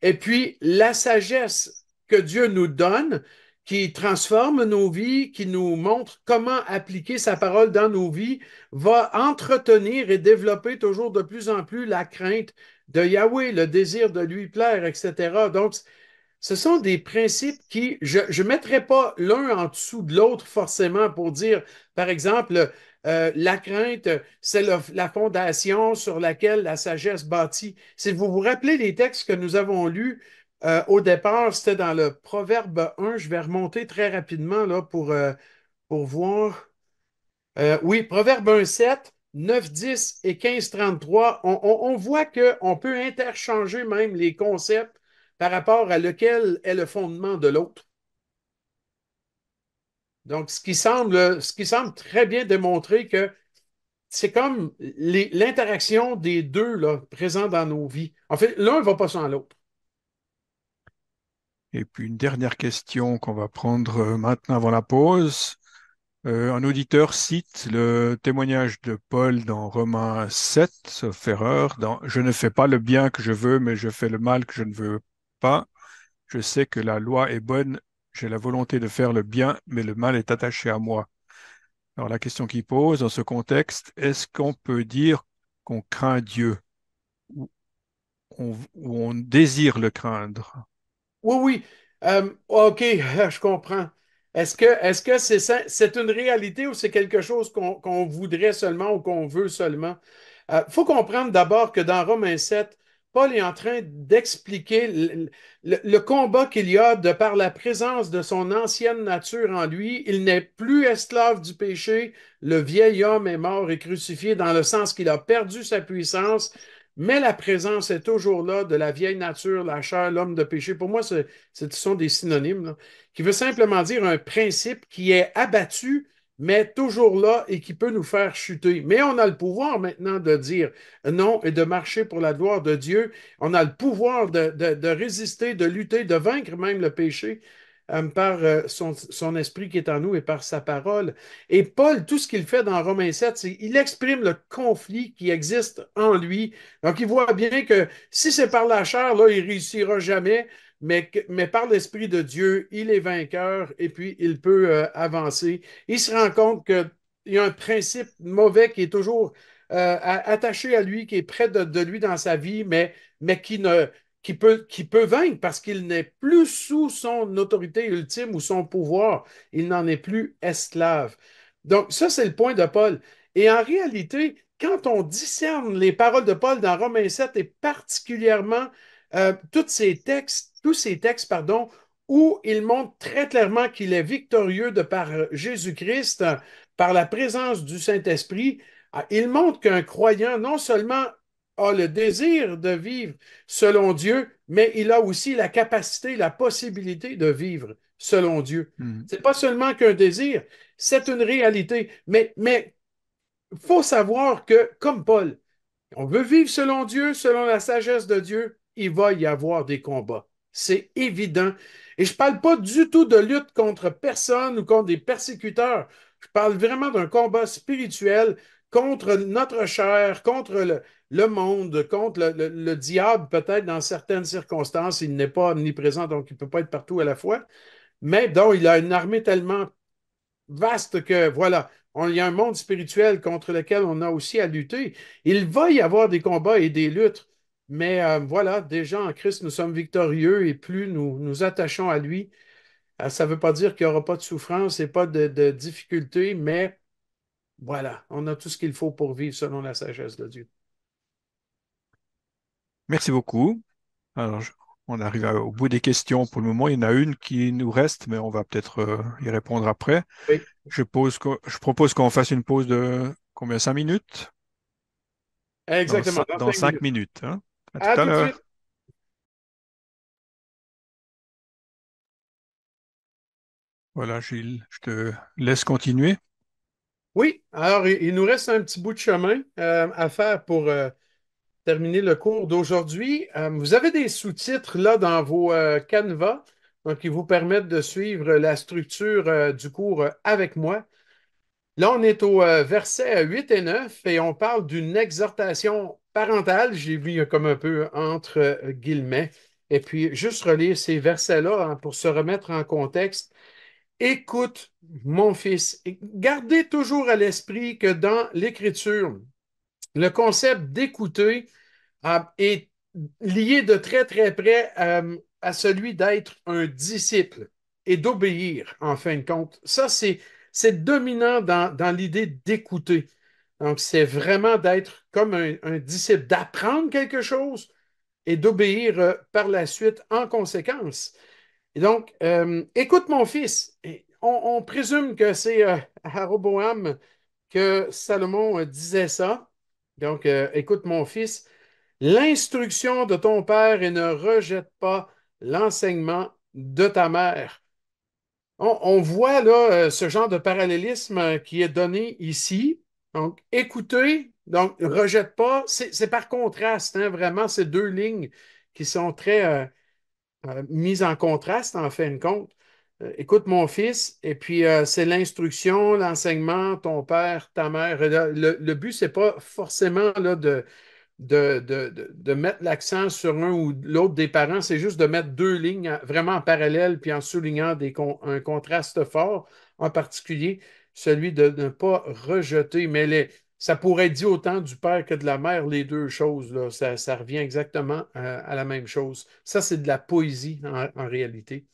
S2: Et puis, la sagesse que Dieu nous donne, qui transforme nos vies, qui nous montre comment appliquer sa parole dans nos vies, va entretenir et développer toujours de plus en plus la crainte de Yahweh, le désir de lui plaire, etc. Donc, ce sont des principes qui, je ne mettrai pas l'un en dessous de l'autre forcément pour dire, par exemple, la crainte, c'est la fondation sur laquelle la sagesse bâtit. Si vous vous rappelez les textes que nous avons lus au départ, c'était dans le Proverbe 1. Je vais remonter très rapidement là, pour voir. Oui, Proverbe 1, 7, 9, 10 et 15, 33. On voit qu'on peut interchanger même les concepts par rapport à lequel est le fondement de l'autre. Donc, ce qui semble très bien démontrer que c'est comme l'interaction des deux là, présents dans nos vies. En fait, l'un ne va pas sans l'autre.
S3: Et puis une dernière question qu'on va prendre maintenant avant la pause. Un auditeur cite le témoignage de Paul dans Romains 7, sauf erreur, dans Je ne fais pas le bien que je veux, mais je fais le mal que je ne veux pas. Je sais que la loi est bonne, j'ai la volonté de faire le bien, mais le mal est attaché à moi. Alors la question qu'il pose dans ce contexte, est-ce qu'on peut dire qu'on craint Dieu ou ou on désire le craindre?
S2: Oui, oui. OK, je comprends. Est-ce que c'est une réalité ou c'est quelque chose qu'on voudrait seulement ou qu'on veut seulement? Il faut comprendre d'abord que dans Romains 7, Paul est en train d'expliquer le combat qu'il y a de par la présence de son ancienne nature en lui. Il n'est plus esclave du péché. Le vieil homme est mort et crucifié dans le sens qu'il a perdu sa puissance. Mais la présence est toujours là de la vieille nature, la chair, l'homme de péché. Pour moi, ce sont des synonymes, là, qui veut simplement dire un principe qui est abattu, mais toujours là et qui peut nous faire chuter. Mais on a le pouvoir maintenant de dire non et de marcher pour la gloire de Dieu. On a le pouvoir de résister, de lutter, de vaincre même le péché par son esprit qui est en nous et par sa parole. Et Paul, tout ce qu'il fait dans Romains 7, c'est qu'il exprime le conflit qui existe en lui. Donc, il voit bien que si c'est par la chair, là, il réussira jamais, mais par l'Esprit de Dieu, il est vainqueur et puis il peut avancer. Il se rend compte qu'il y a un principe mauvais qui est toujours attaché à lui, qui est près de lui dans sa vie, mais qui peut vaincre parce qu'il n'est plus sous son autorité ultime ou son pouvoir. Il n'en est plus esclave. Donc, ça, c'est le point de Paul. Et en réalité, quand on discerne les paroles de Paul dans Romains 7 et particulièrement tous ces textes, pardon, où il montre très clairement qu'il est victorieux de par Jésus-Christ, par la présence du Saint-Esprit, il montre qu'un croyant non seulement a le désir de vivre selon Dieu, mais il a aussi la capacité, la possibilité de vivre selon Dieu.
S3: Mhm.
S2: C'est pas seulement qu'un désir, c'est une réalité. Mais il faut savoir que, comme Paul, on veut vivre selon Dieu, selon la sagesse de Dieu, il va y avoir des combats. C'est évident. Et je ne parle pas du tout de lutte contre personne ou contre des persécuteurs. Je parle vraiment d'un combat spirituel contre notre chair, contre le monde, contre le diable, peut-être dans certaines circonstances. Il n'est pas omniprésent, donc il ne peut pas être partout à la fois. Mais donc, il a une armée tellement vaste que, voilà, il y a un monde spirituel contre lequel on a aussi à lutter. Il va y avoir des combats et des luttes, mais voilà, déjà en Christ, nous sommes victorieux et plus nous nous attachons à lui, ça ne veut pas dire qu'il n'y aura pas de souffrance et pas de difficultés, mais voilà, on a tout ce qu'il faut pour vivre selon la sagesse de Dieu.
S3: Merci beaucoup. Alors, on arrive au bout des questions pour le moment. Il y en a une qui nous reste, mais on va peut-être y répondre après.
S2: Oui,
S3: Je propose qu'on fasse une pause de combien? 5 minutes?
S2: exactement, dans
S3: Dans
S2: cinq
S3: cinq
S2: minutes.
S3: minutes, hein? À tout
S2: À
S3: à
S2: tout de suite.
S3: l'heure. Voilà, Gilles, je te laisse continuer.
S2: Oui, alors il nous reste un petit bout de chemin à faire pour terminer le cours d'aujourd'hui. Vous avez des sous-titres là dans vos canevas, donc qui vous permettent de suivre la structure du cours avec moi. Là, on est au verset 8 et 9 et on parle d'une exhortation parentale. J'ai vu comme un peu entre guillemets. Et puis, juste relire ces versets-là hein, pour se remettre en contexte. Écoute, mon fils, et gardez toujours à l'esprit que dans l'Écriture, le concept d'écouter est lié de très, très près à celui d'être un disciple et d'obéir, en fin de compte. Ça, c'est dominant dans l'idée d'écouter. Donc, c'est vraiment d'être comme un disciple, d'apprendre quelque chose et d'obéir par la suite en conséquence. Et donc, écoute mon fils. Et on présume que c'est à Roboam que Salomon disait ça. Donc, écoute mon fils, l'instruction de ton père et ne rejette pas l'enseignement de ta mère. On voit là ce genre de parallélisme qui est donné ici. Donc, écoutez, donc rejette pas, c'est par contraste, hein, vraiment, ces deux lignes qui sont très mises en contraste en fin de compte. Écoute mon fils, et puis c'est l'instruction, l'enseignement, ton père, ta mère. Le but, c'est pas forcément là, de mettre l'accent sur l'un ou l'autre des parents, c'est juste de mettre deux lignes vraiment en parallèle, puis en soulignant un contraste fort, en particulier celui de ne pas rejeter. Mais ça pourrait être dit autant du père que de la mère, les deux choses, là, ça revient exactement à la même chose. Ça, c'est de la poésie en réalité.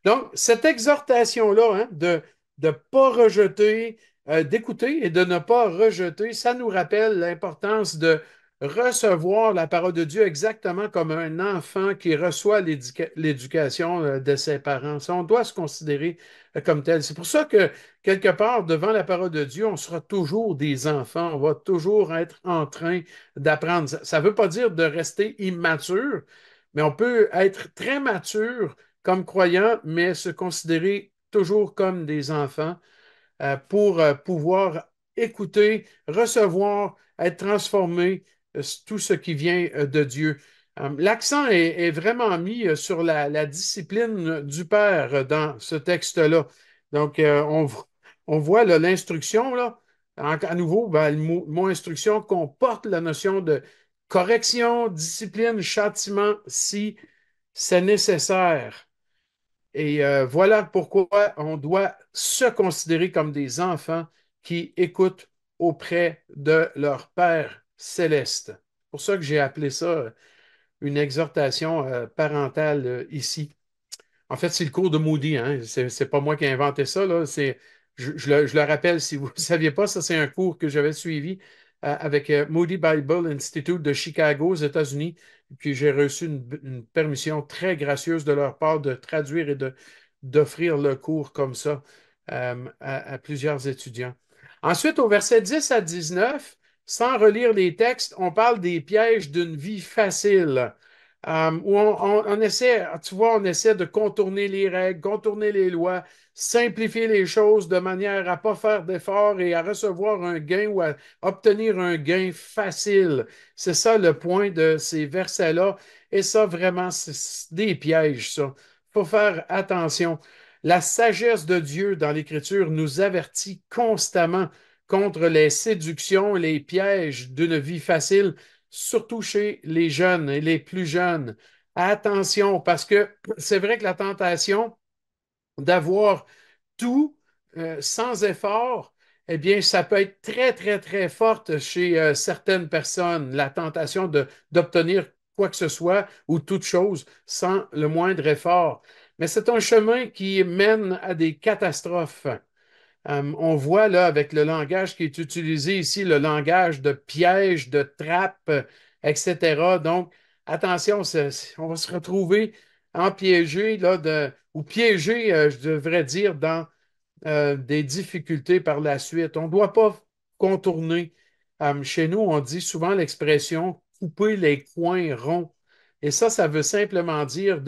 S2: Donc, cette exhortation-là, hein, de ne pas rejeter, d'écouter et de ne pas rejeter, ça nous rappelle l'importance de recevoir la parole de Dieu exactement comme un enfant qui reçoit l'éducation de ses parents. Ça, on doit se considérer comme tel. C'est pour ça que, quelque part, devant la parole de Dieu, on sera toujours des enfants. On va toujours être en train d'apprendre. Ça ne veut pas dire de rester immature, mais on peut être très mature comme croyants, mais se considérer toujours comme des enfants pour pouvoir écouter, recevoir, être transformé, tout ce qui vient de Dieu. L'accent est vraiment mis sur la discipline du Père dans ce texte-là. Donc, on voit l'instruction, là, à nouveau, ben, le mot instruction comporte la notion de correction, discipline, châtiment, si c'est nécessaire. Et voilà pourquoi on doit se considérer comme des enfants qui écoutent auprès de leur Père céleste. C'est pour ça que j'ai appelé ça une exhortation parentale ici. En fait, c'est le cours de Moody, hein. C'est pas moi qui ai inventé ça, là. Je le rappelle, si vous ne saviez pas, ça c'est un cours que j'avais suivi avec Moody Bible Institute de Chicago, aux États-Unis. Puis j'ai reçu une permission très gracieuse de leur part de traduire et d'offrir le cours comme ça à plusieurs étudiants. Ensuite, au verset 10 à 19, sans relire les textes, on parle des pièges d'une vie facile. Où on essaie, tu vois, on essaie de contourner les règles, contourner les lois, simplifier les choses de manière à ne pas faire d'efforts et à recevoir un gain ou à obtenir un gain facile. C'est ça le point de ces versets-là. Et ça, vraiment, c'est des pièges, ça. Il faut faire attention. La sagesse de Dieu dans l'Écriture nous avertit constamment contre les séductions, les pièges d'une vie facile, surtout chez les jeunes et les plus jeunes. Attention, parce que c'est vrai que la tentation d'avoir tout sans effort, eh bien, ça peut être très, très, très forte chez certaines personnes, la tentation d'obtenir quoi que ce soit ou toute chose sans le moindre effort. Mais c'est un chemin qui mène à des catastrophes. On voit là avec le langage qui est utilisé ici, le langage de piège, de trappe, etc. Donc, attention, on va se retrouver empiégé là, ou piégé, je devrais dire, dans des difficultés par la suite. On ne doit pas contourner. Chez nous, on dit souvent l'expression couper les coins ronds. Et ça veut simplement dire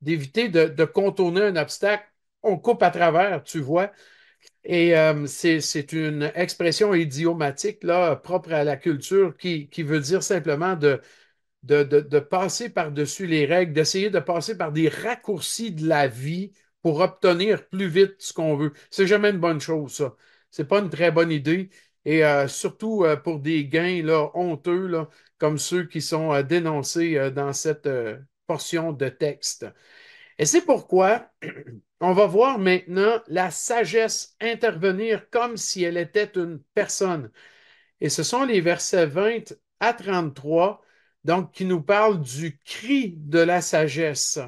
S2: d'éviter de contourner un obstacle on coupe à travers, tu vois. Et c'est une expression idiomatique là, propre à la culture qui veut dire simplement de passer par-dessus les règles, d'essayer de passer par des raccourcis de la vie pour obtenir plus vite ce qu'on veut. C'est jamais une bonne chose, ça. C'est pas une très bonne idée. Et surtout pour des gains là, honteux, là, comme ceux qui sont dénoncés dans cette portion de texte. Et c'est pourquoi on va voir maintenant la sagesse intervenir comme si elle était une personne. Et ce sont les versets 20 à 33, donc qui nous parlent du cri de la sagesse.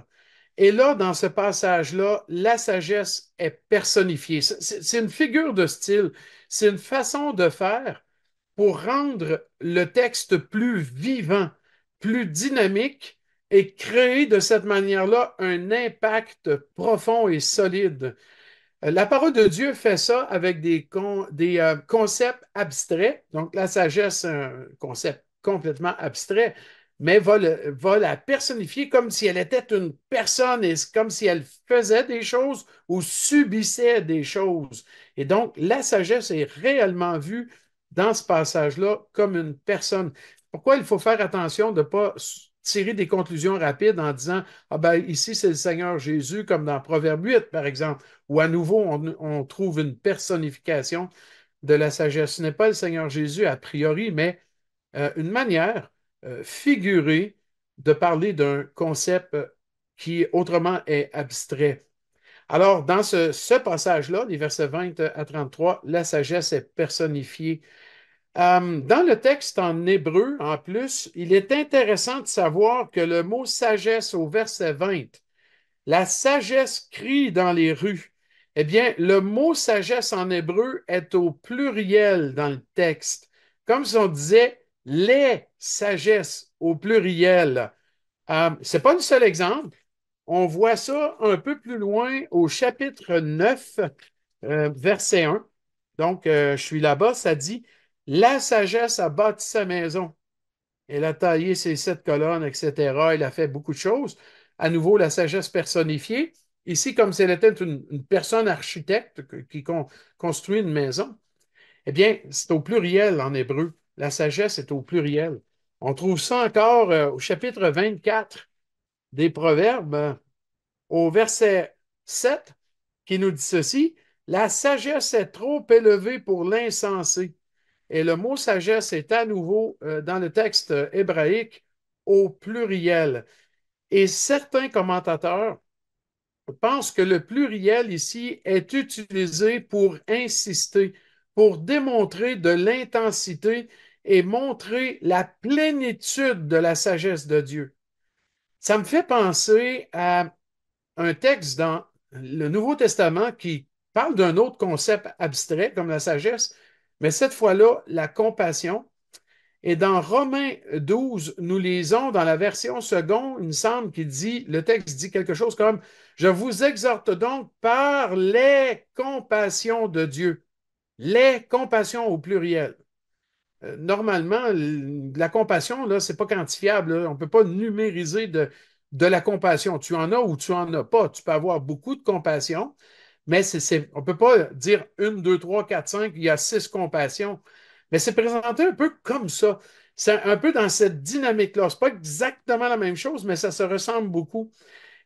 S2: Et là, dans ce passage-là, la sagesse est personnifiée. C'est une figure de style, c'est une façon de faire pour rendre le texte plus vivant, plus dynamique et créer de cette manière-là un impact profond et solide. La parole de Dieu fait ça avec des concepts abstraits. Donc, la sagesse, c'est un concept complètement abstrait, mais va la personnifier comme si elle était une personne et comme si elle faisait des choses ou subissait des choses. Et donc, la sagesse est réellement vue dans ce passage-là comme une personne. Pourquoi il faut faire attention de ne pas tirer des conclusions rapides en disant, ah ben ici c'est le Seigneur Jésus, comme dans Proverbe 8, par exemple, où à nouveau on trouve une personnification de la sagesse. Ce n'est pas le Seigneur Jésus a priori, mais une manière figurée de parler d'un concept qui autrement est abstrait. Alors, dans ce passage-là, les versets 20 à 33, la sagesse est personnifiée. Dans le texte en hébreu, en plus, il est intéressant de savoir que le mot sagesse au verset 20, la sagesse crie dans les rues. Eh bien, le mot sagesse en hébreu est au pluriel dans le texte, comme si on disait les sagesses au pluriel. Ce n'est pas le seul exemple. On voit ça un peu plus loin au chapitre 9, verset 1. Donc, je suis là-bas, ça dit, la sagesse a bâti sa maison. Elle a taillé ses 7 colonnes, etc. Elle a fait beaucoup de choses. À nouveau, la sagesse personnifiée. Ici, comme si elle était une personne architecte qui construit une maison, eh bien, c'est au pluriel en hébreu. La sagesse est au pluriel. On trouve ça encore au chapitre 24 des Proverbes, au verset 7, qui nous dit ceci, la sagesse est trop élevée pour l'insensé. Et le mot sagesse est à nouveau dans le texte hébraïque au pluriel. Et certains commentateurs pensent que le pluriel ici est utilisé pour insister, pour démontrer de l'intensité et montrer la plénitude de la sagesse de Dieu. Ça me fait penser à un texte dans le Nouveau Testament qui parle d'un autre concept abstrait comme la sagesse, mais cette fois-là, la compassion. Et dans Romains 12, nous lisons dans la version seconde, il me semble qu'il dit, le texte dit quelque chose comme, je vous exhorte donc par les compassions de Dieu. Les compassions au pluriel. Normalement, la compassion, là, c'est pas quantifiable, là. On ne peut pas numériser de la compassion. Tu en as ou tu en as pas. Tu peux avoir beaucoup de compassion, mais on ne peut pas dire une, deux, trois, quatre, cinq, il y a 6 compassions. Mais c'est présenté un peu comme ça. C'est un peu dans cette dynamique-là. Ce n'est pas exactement la même chose, mais ça se ressemble beaucoup.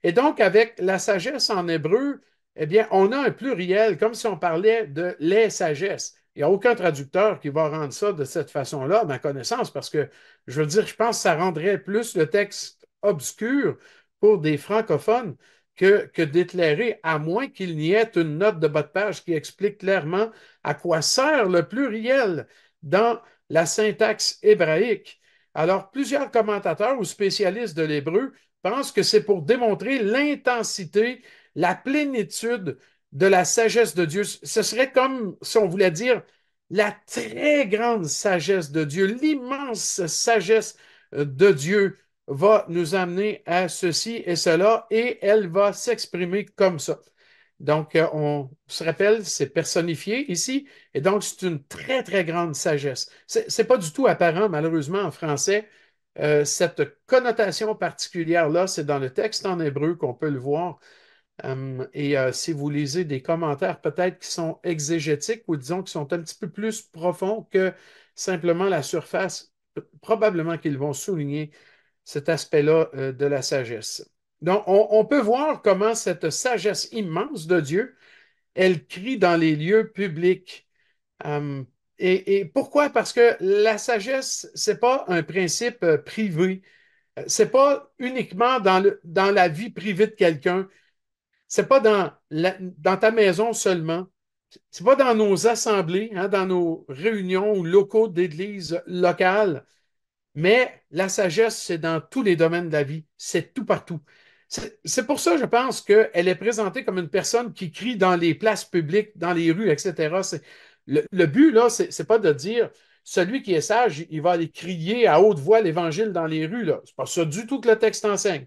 S2: Et donc, avec la sagesse en hébreu, eh bien, on a un pluriel, comme si on parlait de les sagesses. Il n'y a aucun traducteur qui va rendre ça de cette façon-là, à ma connaissance, parce que, je veux dire, je pense que ça rendrait plus le texte obscur pour des francophones que d'éclairer, à moins qu'il n'y ait une note de bas de page qui explique clairement à quoi sert le pluriel dans la syntaxe hébraïque. Alors, plusieurs commentateurs ou spécialistes de l'hébreu pense que c'est pour démontrer l'intensité, la plénitude de la sagesse de Dieu. Ce serait comme si on voulait dire la très grande sagesse de Dieu, l'immense sagesse de Dieu va nous amener à ceci et cela et elle va s'exprimer comme ça. Donc, on se rappelle, c'est personnifié ici, et donc c'est une très, très grande sagesse. C'est pas du tout apparent, malheureusement, en français. Cette connotation particulière-là, c'est dans le texte en hébreu qu'on peut le voir. Si vous lisez des commentaires peut-être qui sont exégétiques ou disons qui sont un petit peu plus profonds que simplement la surface, probablement qu'ils vont souligner cet aspect-là de la sagesse. Donc, on peut voir comment cette sagesse immense de Dieu, elle crie dans les lieux publics. Euh, et pourquoi? Parce que la sagesse, c'est pas un principe privé. C'est pas uniquement dans la vie privée de quelqu'un. C'est pas dans ta maison seulement. C'est pas dans nos assemblées, hein, dans nos réunions ou locaux d'église locales. Mais la sagesse, c'est dans tous les domaines de la vie. C'est tout partout. C'est pour ça, je pense, qu'elle est présentée comme une personne qui crie dans les places publiques, dans les rues, etc. Le but, là, c'est pas de dire celui qui est sage, il va aller crier à haute voix l'Évangile dans les rues, là. C'est pas ça du tout que le texte enseigne.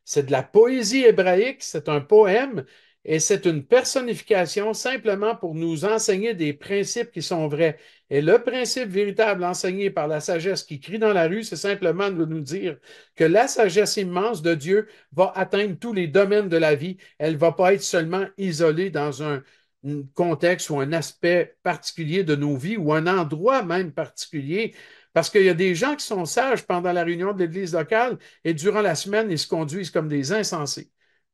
S2: C'est de la poésie hébraïque, c'est un poème et c'est une personnification simplement pour nous enseigner des principes qui sont vrais. Et le principe véritable enseigné par la sagesse qui crie dans la rue, c'est simplement de nous dire que la sagesse immense de Dieu va atteindre tous les domaines de la vie. Elle ne va pas être seulement isolée dans un contexte ou un aspect particulier de nos vies ou un endroit même particulier. Parce qu'il y a des gens qui sont sages pendant la réunion de l'Église locale et durant la semaine, ils se conduisent comme des insensés.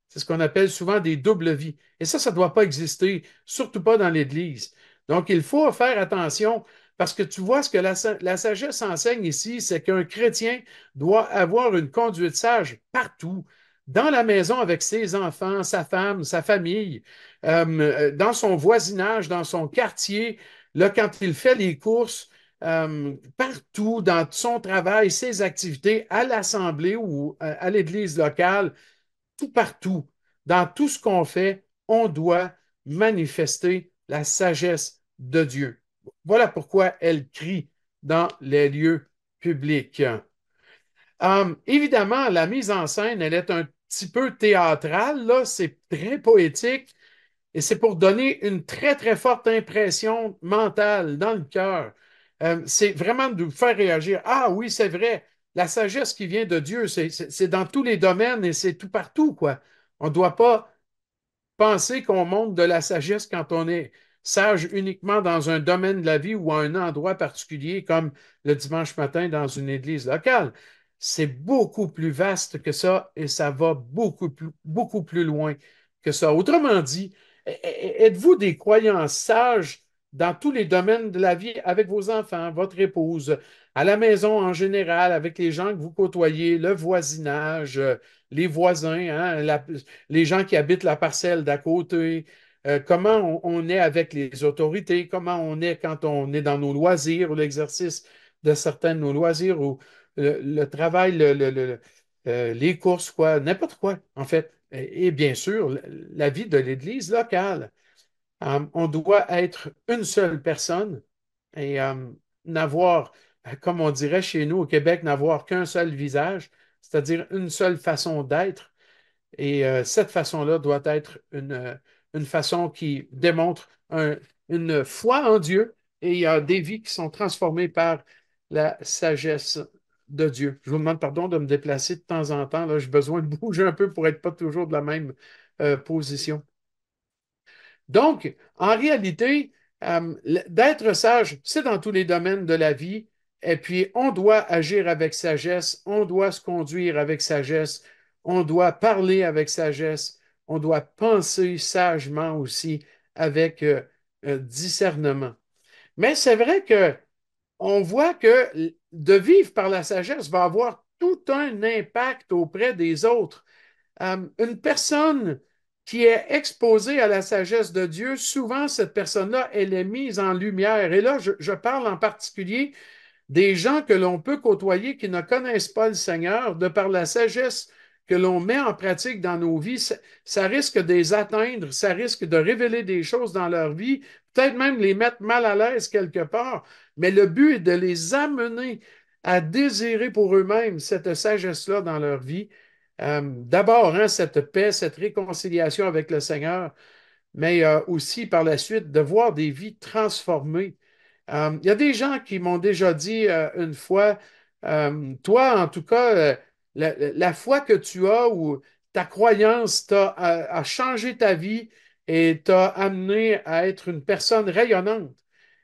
S2: C'est ce qu'on appelle souvent des doubles vies. Et ça ne doit pas exister, surtout pas dans l'Église. Donc, il faut faire attention parce que tu vois ce que la sagesse enseigne ici, c'est qu'un chrétien doit avoir une conduite sage partout, dans la maison avec ses enfants, sa femme, sa famille, dans son voisinage, dans son quartier, là, quand il fait les courses, partout dans son travail, ses activités, à l'Assemblée ou à l'Église locale, tout partout, dans tout ce qu'on fait, on doit manifester la sagesse de Dieu. Voilà pourquoi elle crie dans les lieux publics. Évidemment, la mise en scène, elle est un petit peu théâtrale, là, c'est très poétique, et c'est pour donner une très, très forte impression mentale dans le cœur. C'est vraiment de vous faire réagir. Ah oui, c'est vrai, la sagesse qui vient de Dieu, c'est dans tous les domaines et c'est tout partout, quoi. On ne doit pas penser qu'on montre de la sagesse quand on est sage uniquement dans un domaine de la vie ou à un endroit particulier, comme le dimanche matin dans une église locale. C'est beaucoup plus vaste que ça et ça va beaucoup plus loin que ça. Autrement dit, êtes-vous des croyants sages dans tous les domaines de la vie avec vos enfants, votre épouse, à la maison en général, avec les gens que vous côtoyez, le voisinage, les voisins, hein, les gens qui habitent la parcelle d'à côté, comment on est avec les autorités, comment on est quand on est dans nos loisirs ou l'exercice de certains de nos loisirs ou le travail, les courses, quoi, n'importe quoi, en fait. Et bien sûr, la vie de l'Église locale. On doit être une seule personne et n'avoir, comme on dirait chez nous au Québec, n'avoir qu'un seul visage, c'est-à-dire une seule façon d'être. Et cette façon-là doit être une façon qui démontre une foi en Dieu et il y a des vies qui sont transformées par la sagesse de Dieu. Je vous demande pardon de me déplacer de temps en temps. Là, j'ai besoin de bouger un peu pour être pas toujours de la même position. Donc, en réalité, d'être sage, c'est dans tous les domaines de la vie. Et puis, on doit agir avec sagesse, on doit se conduire avec sagesse, on doit parler avec sagesse, on doit penser sagement aussi avec discernement. Mais c'est vrai que on voit que de vivre par la sagesse va avoir tout un impact auprès des autres. Une personne qui est exposée à la sagesse de Dieu, souvent cette personne-là, elle est mise en lumière. Et là, je parle en particulier des gens que l'on peut côtoyer qui ne connaissent pas le Seigneur, de par la sagesse que l'on met en pratique dans nos vies, ça risque de les atteindre, ça risque de révéler des choses dans leur vie, peut-être même les mettre mal à l'aise quelque part, mais le but est de les amener à désirer pour eux-mêmes cette sagesse-là dans leur vie. D'abord, hein, cette paix, cette réconciliation avec le Seigneur, mais aussi par la suite de voir des vies transformées. Il y a des gens qui m'ont déjà dit une fois, toi, en tout cas, la foi que tu as ou ta croyance a changé ta vie et t'a amené à être une personne rayonnante.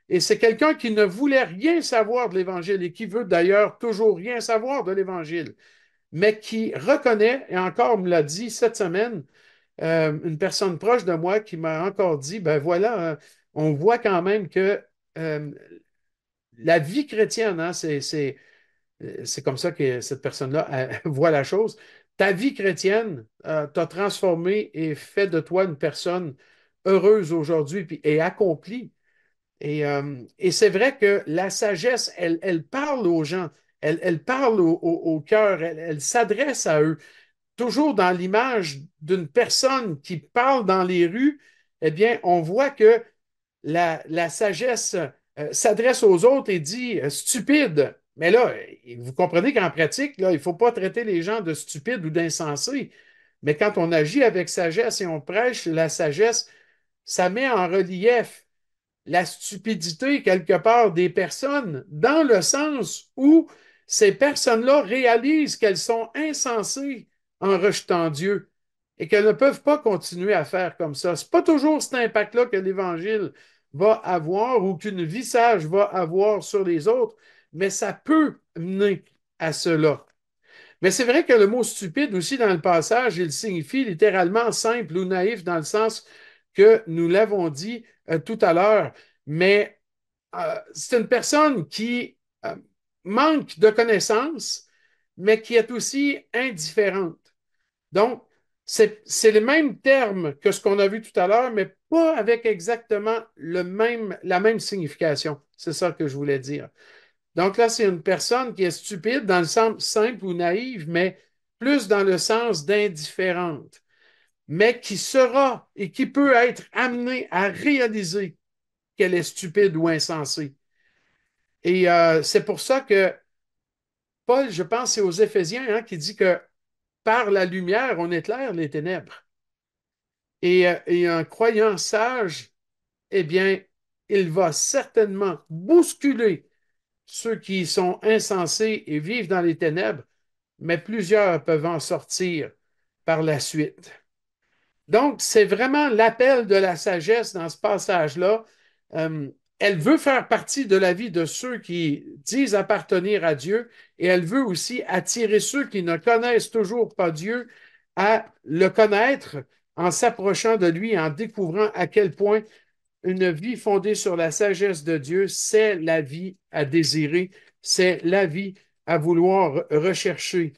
S2: Et c'est quelqu'un qui ne voulait rien savoir de l'Évangile et qui veut d'ailleurs toujours rien savoir de l'Évangile, mais qui reconnaît, et encore me l'a dit cette semaine, une personne proche de moi qui m'a encore dit, ben voilà, on voit quand même que euh, la vie chrétienne, hein, c'est comme ça que cette personne-là voit la chose. Ta vie chrétienne t'a transformé et fait de toi une personne heureuse aujourd'hui et accomplie. Et c'est vrai que la sagesse, elle parle aux gens, elle parle au cœur, elle s'adresse à eux. Toujours dans l'image d'une personne qui parle dans les rues, eh bien, on voit que la sagesse s'adresse aux autres et dit stupide. Mais là, vous comprenez qu'en pratique, là, il ne faut pas traiter les gens de stupides ou d'insensés. Mais quand on agit avec sagesse et on prêche la sagesse, ça met en relief la stupidité quelque part des personnes dans le sens où ces personnes-là réalisent qu'elles sont insensées en rejetant Dieu et qu'elles ne peuvent pas continuer à faire comme ça. Ce n'est pas toujours cet impact-là que l'Évangile va avoir ou qu'une vie sage va avoir sur les autres, mais ça peut mener à cela. Mais c'est vrai que le mot stupide aussi dans le passage, il signifie littéralement simple ou naïf dans le sens que nous l'avons dit tout à l'heure. Mais c'est une personne qui manque de connaissances, mais qui est aussi indifférente. Donc, c'est les mêmes termes que ce qu'on a vu tout à l'heure, mais pas avec exactement la même signification. C'est ça que je voulais dire. Donc là, c'est une personne qui est stupide dans le sens simple ou naïve, mais plus dans le sens d'indifférente, mais qui sera et qui peut être amenée à réaliser qu'elle est stupide ou insensée. Et c'est pour ça que Paul, je pense, c'est aux Éphésiens hein, qui dit que par la lumière, on éclaire les ténèbres. Et un croyant sage, eh bien, il va certainement bousculer ceux qui sont insensés et vivent dans les ténèbres, mais plusieurs peuvent en sortir par la suite. Donc, c'est vraiment l'appel de la sagesse dans ce passage-là. Euh, Elle veut faire partie de la vie de ceux qui disent appartenir à Dieu et elle veut aussi attirer ceux qui ne connaissent toujours pas Dieu à le connaître en s'approchant de lui, en découvrant à quel point une vie fondée sur la sagesse de Dieu, c'est la vie à désirer, c'est la vie à vouloir rechercher.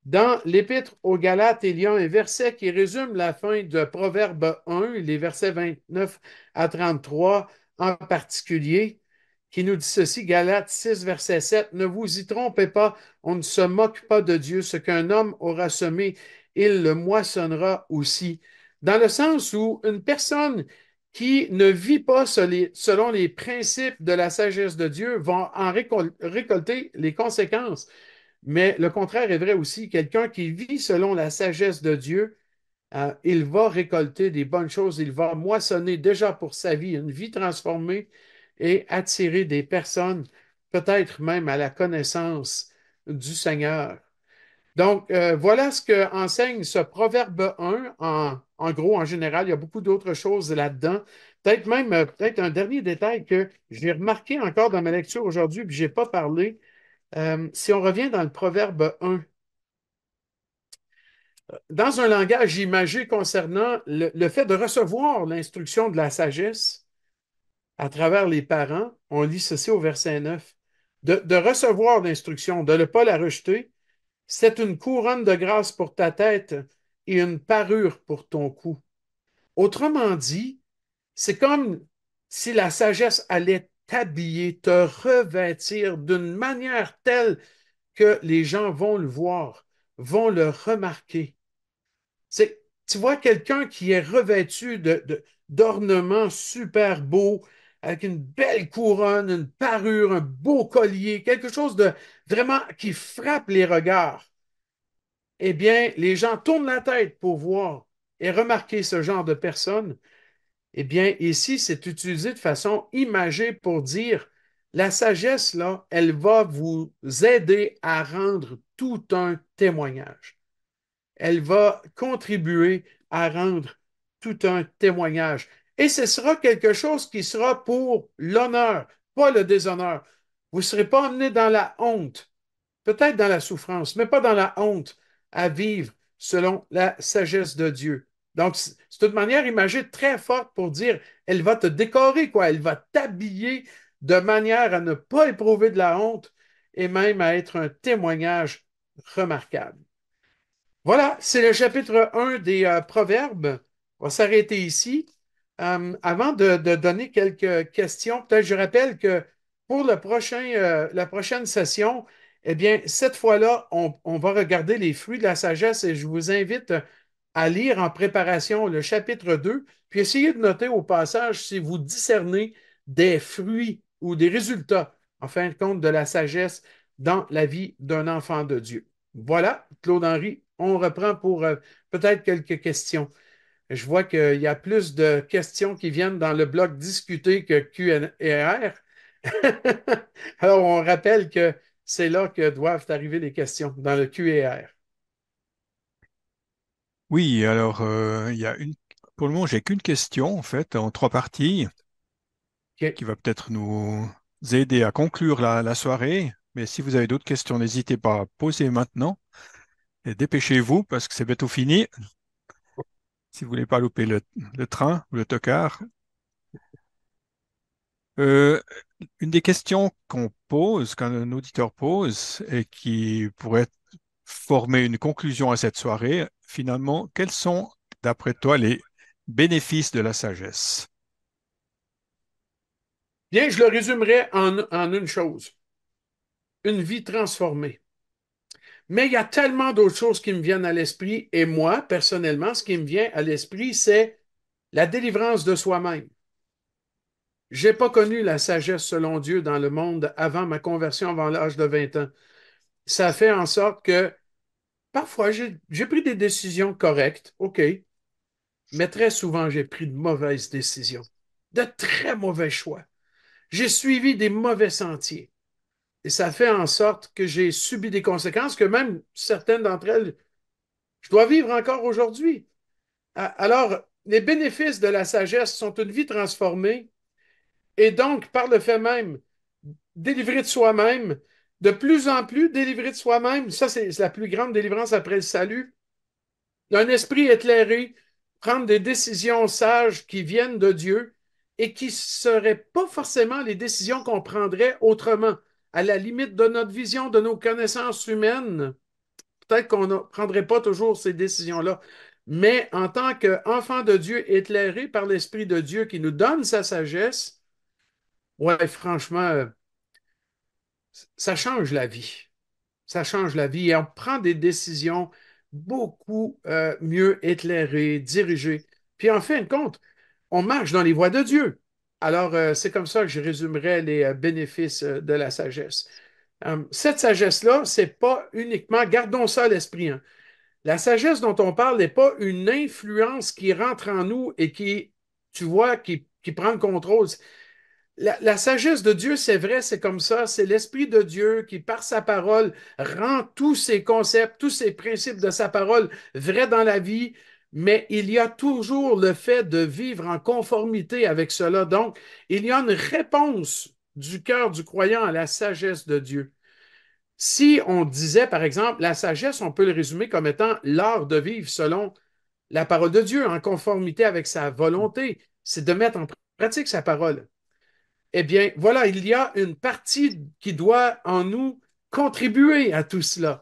S2: Dans l'Épître aux Galates, il y a un verset qui résume la fin de Proverbe 1, les versets 29 à 33 en particulier, qui nous dit ceci, Galates 6, verset 7, ne vous y trompez pas, on ne se moque pas de Dieu, ce qu'un homme aura semé, il le moissonnera aussi. Dans le sens où une personne qui ne vit pas selon les principes de la sagesse de Dieu va en récolter les conséquences. Mais le contraire est vrai aussi. Quelqu'un qui vit selon la sagesse de Dieu, il va récolter des bonnes choses, il va moissonner déjà pour sa vie une vie transformée et attirer des personnes, peut-être même à la connaissance du Seigneur. Donc, voilà ce que enseigne ce Proverbe 1 en gros, en général. Il y a beaucoup d'autres choses là-dedans. Peut-être même, peut-être un dernier détail que j'ai remarqué encore dans ma lecture aujourd'hui, puis je n'ai pas parlé. Si on revient dans le Proverbe 1, dans un langage imagé concernant le fait de recevoir l'instruction de la sagesse à travers les parents, on lit ceci au verset 9. De recevoir l'instruction, de ne pas la rejeter, c'est une couronne de grâce pour ta tête et une parure pour ton cou. Autrement dit, c'est comme si la sagesse allait t'habiller, te revêtir d'une manière telle que les gens vont le voir, vont le remarquer. Tu vois quelqu'un qui est revêtu d'ornements super beaux, avec une belle couronne, une parure, un beau collier, quelque chose de vraiment qui frappe les regards. Eh bien, les gens tournent la tête pour voir et remarquer ce genre de personne. Eh bien, ici, c'est utilisé de façon imagée pour dire la sagesse, là, elle va vous aider à rendre tout un témoignage. elle va contribuer à rendre tout un témoignage. Et ce sera quelque chose qui sera pour l'honneur, pas le déshonneur. Vous ne serez pas emmené dans la honte, peut-être dans la souffrance, mais pas dans la honte à vivre selon la sagesse de Dieu. Donc, c'est une manière imagée très forte pour dire, elle va te décorer, quoi. Elle va t'habiller de manière à ne pas éprouver de la honte et même à être un témoignage remarquable. Voilà, c'est le chapitre 1 des Proverbes. On va s'arrêter ici. Avant de donner quelques questions, peut-être je rappelle que pour la prochaine session, eh bien, cette fois-là, on va regarder les fruits de la sagesse et je vous invite à lire en préparation le chapitre 2, puis essayez de noter au passage si vous discernez des fruits ou des résultats, en fin de compte, de la sagesse dans la vie d'un enfant de Dieu. Voilà, Claude-Henri, on reprend pour peut-être quelques questions. Je vois qu'il y a plus de questions qui viennent dans le bloc discuté que Q&R. Alors, on rappelle que c'est là que doivent arriver les questions, dans le Q&R.
S3: Oui, alors il y a pour le moment, j'ai qu'une question en fait en trois parties
S2: OK.
S3: qui va peut-être nous aider à conclure la soirée. Mais si vous avez d'autres questions, n'hésitez pas à poser maintenant et dépêchez-vous parce que c'est bientôt fini. Si vous voulez pas louper le train ou le tocard. Euh, une des questions qu'on pose, qu'un auditeur pose et qui pourrait former une conclusion à cette soirée, finalement, quels sont, d'après toi, les bénéfices de la sagesse?
S2: Bien, je le résumerai en une chose, une vie transformée. Mais il y a tellement d'autres choses qui me viennent à l'esprit et moi, personnellement, ce qui me vient à l'esprit, c'est la délivrance de soi-même. Je n'ai pas connu la sagesse selon Dieu dans le monde avant ma conversion, avant l'âge de 20 ans. Ça fait en sorte que parfois j'ai pris des décisions correctes, OK, mais très souvent j'ai pris de mauvaises décisions, de très mauvais choix. J'ai suivi des mauvais sentiers. Et ça fait en sorte que j'ai subi des conséquences que même certaines d'entre elles, je dois vivre encore aujourd'hui. Alors, les bénéfices de la sagesse sont une vie transformée et donc, par le fait même, délivré de soi-même, de plus en plus délivré de soi-même, ça c'est la plus grande délivrance après le salut, un esprit éclairé, prendre des décisions sages qui viennent de Dieu et qui ne seraient pas forcément les décisions qu'on prendrait autrement, à la limite de notre vision, de nos connaissances humaines. Peut-être qu'on ne prendrait pas toujours ces décisions-là. Mais en tant qu'enfant de Dieu éclairé par l'Esprit de Dieu qui nous donne sa sagesse, ouais, franchement, ça change la vie. Ça change la vie et on prend des décisions beaucoup mieux éclairées, dirigées. Puis en fin de compte, on marche dans les voies de Dieu. Alors, c'est comme ça que je résumerai les bénéfices de la sagesse. Cette sagesse-là, c'est pas uniquement, gardons ça à l'esprit, hein. La sagesse dont on parle n'est pas une influence qui rentre en nous et qui, tu vois, qui prend le contrôle. La sagesse de Dieu, c'est vrai, c'est comme ça. C'est l'Esprit de Dieu qui, par sa parole, rend tous ses concepts, tous ses principes de sa parole vrais dans la vie, mais il y a toujours le fait de vivre en conformité avec cela. Donc, il y a une réponse du cœur du croyant à la sagesse de Dieu. Si on disait, par exemple, la sagesse, on peut le résumer comme étant l'art de vivre selon la parole de Dieu, en conformité avec sa volonté, c'est de mettre en pratique sa parole. Eh bien, voilà, il y a une partie qui doit en nous contribuer à tout cela,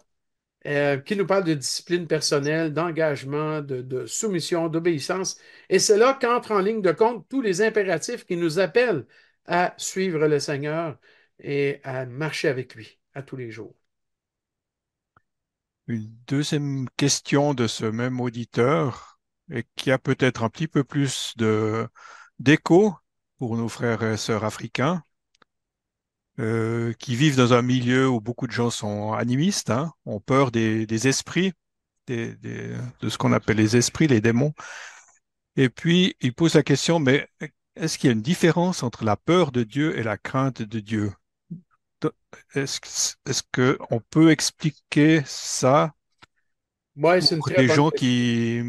S2: qui nous parle de discipline personnelle, d'engagement, de soumission, d'obéissance. Et c'est là qu'entrent en ligne de compte tous les impératifs qui nous appellent à suivre le Seigneur et à marcher avec lui à tous les jours.
S3: Une deuxième question de ce même auditeur et qui a peut-être un petit peu plus d'écho pour nos frères et sœurs africains qui vivent dans un milieu où beaucoup de gens sont animistes, hein, ont peur des esprits, de ce qu'on appelle les esprits, les démons. Et puis, il pose la question, mais est-ce qu'il y a une différence entre la peur de Dieu et la crainte de Dieu? Est-ce qu'on peut expliquer ça?
S2: Ouais, c'est une
S3: pour
S2: très
S3: des
S2: bonne
S3: gens
S2: question.
S3: qui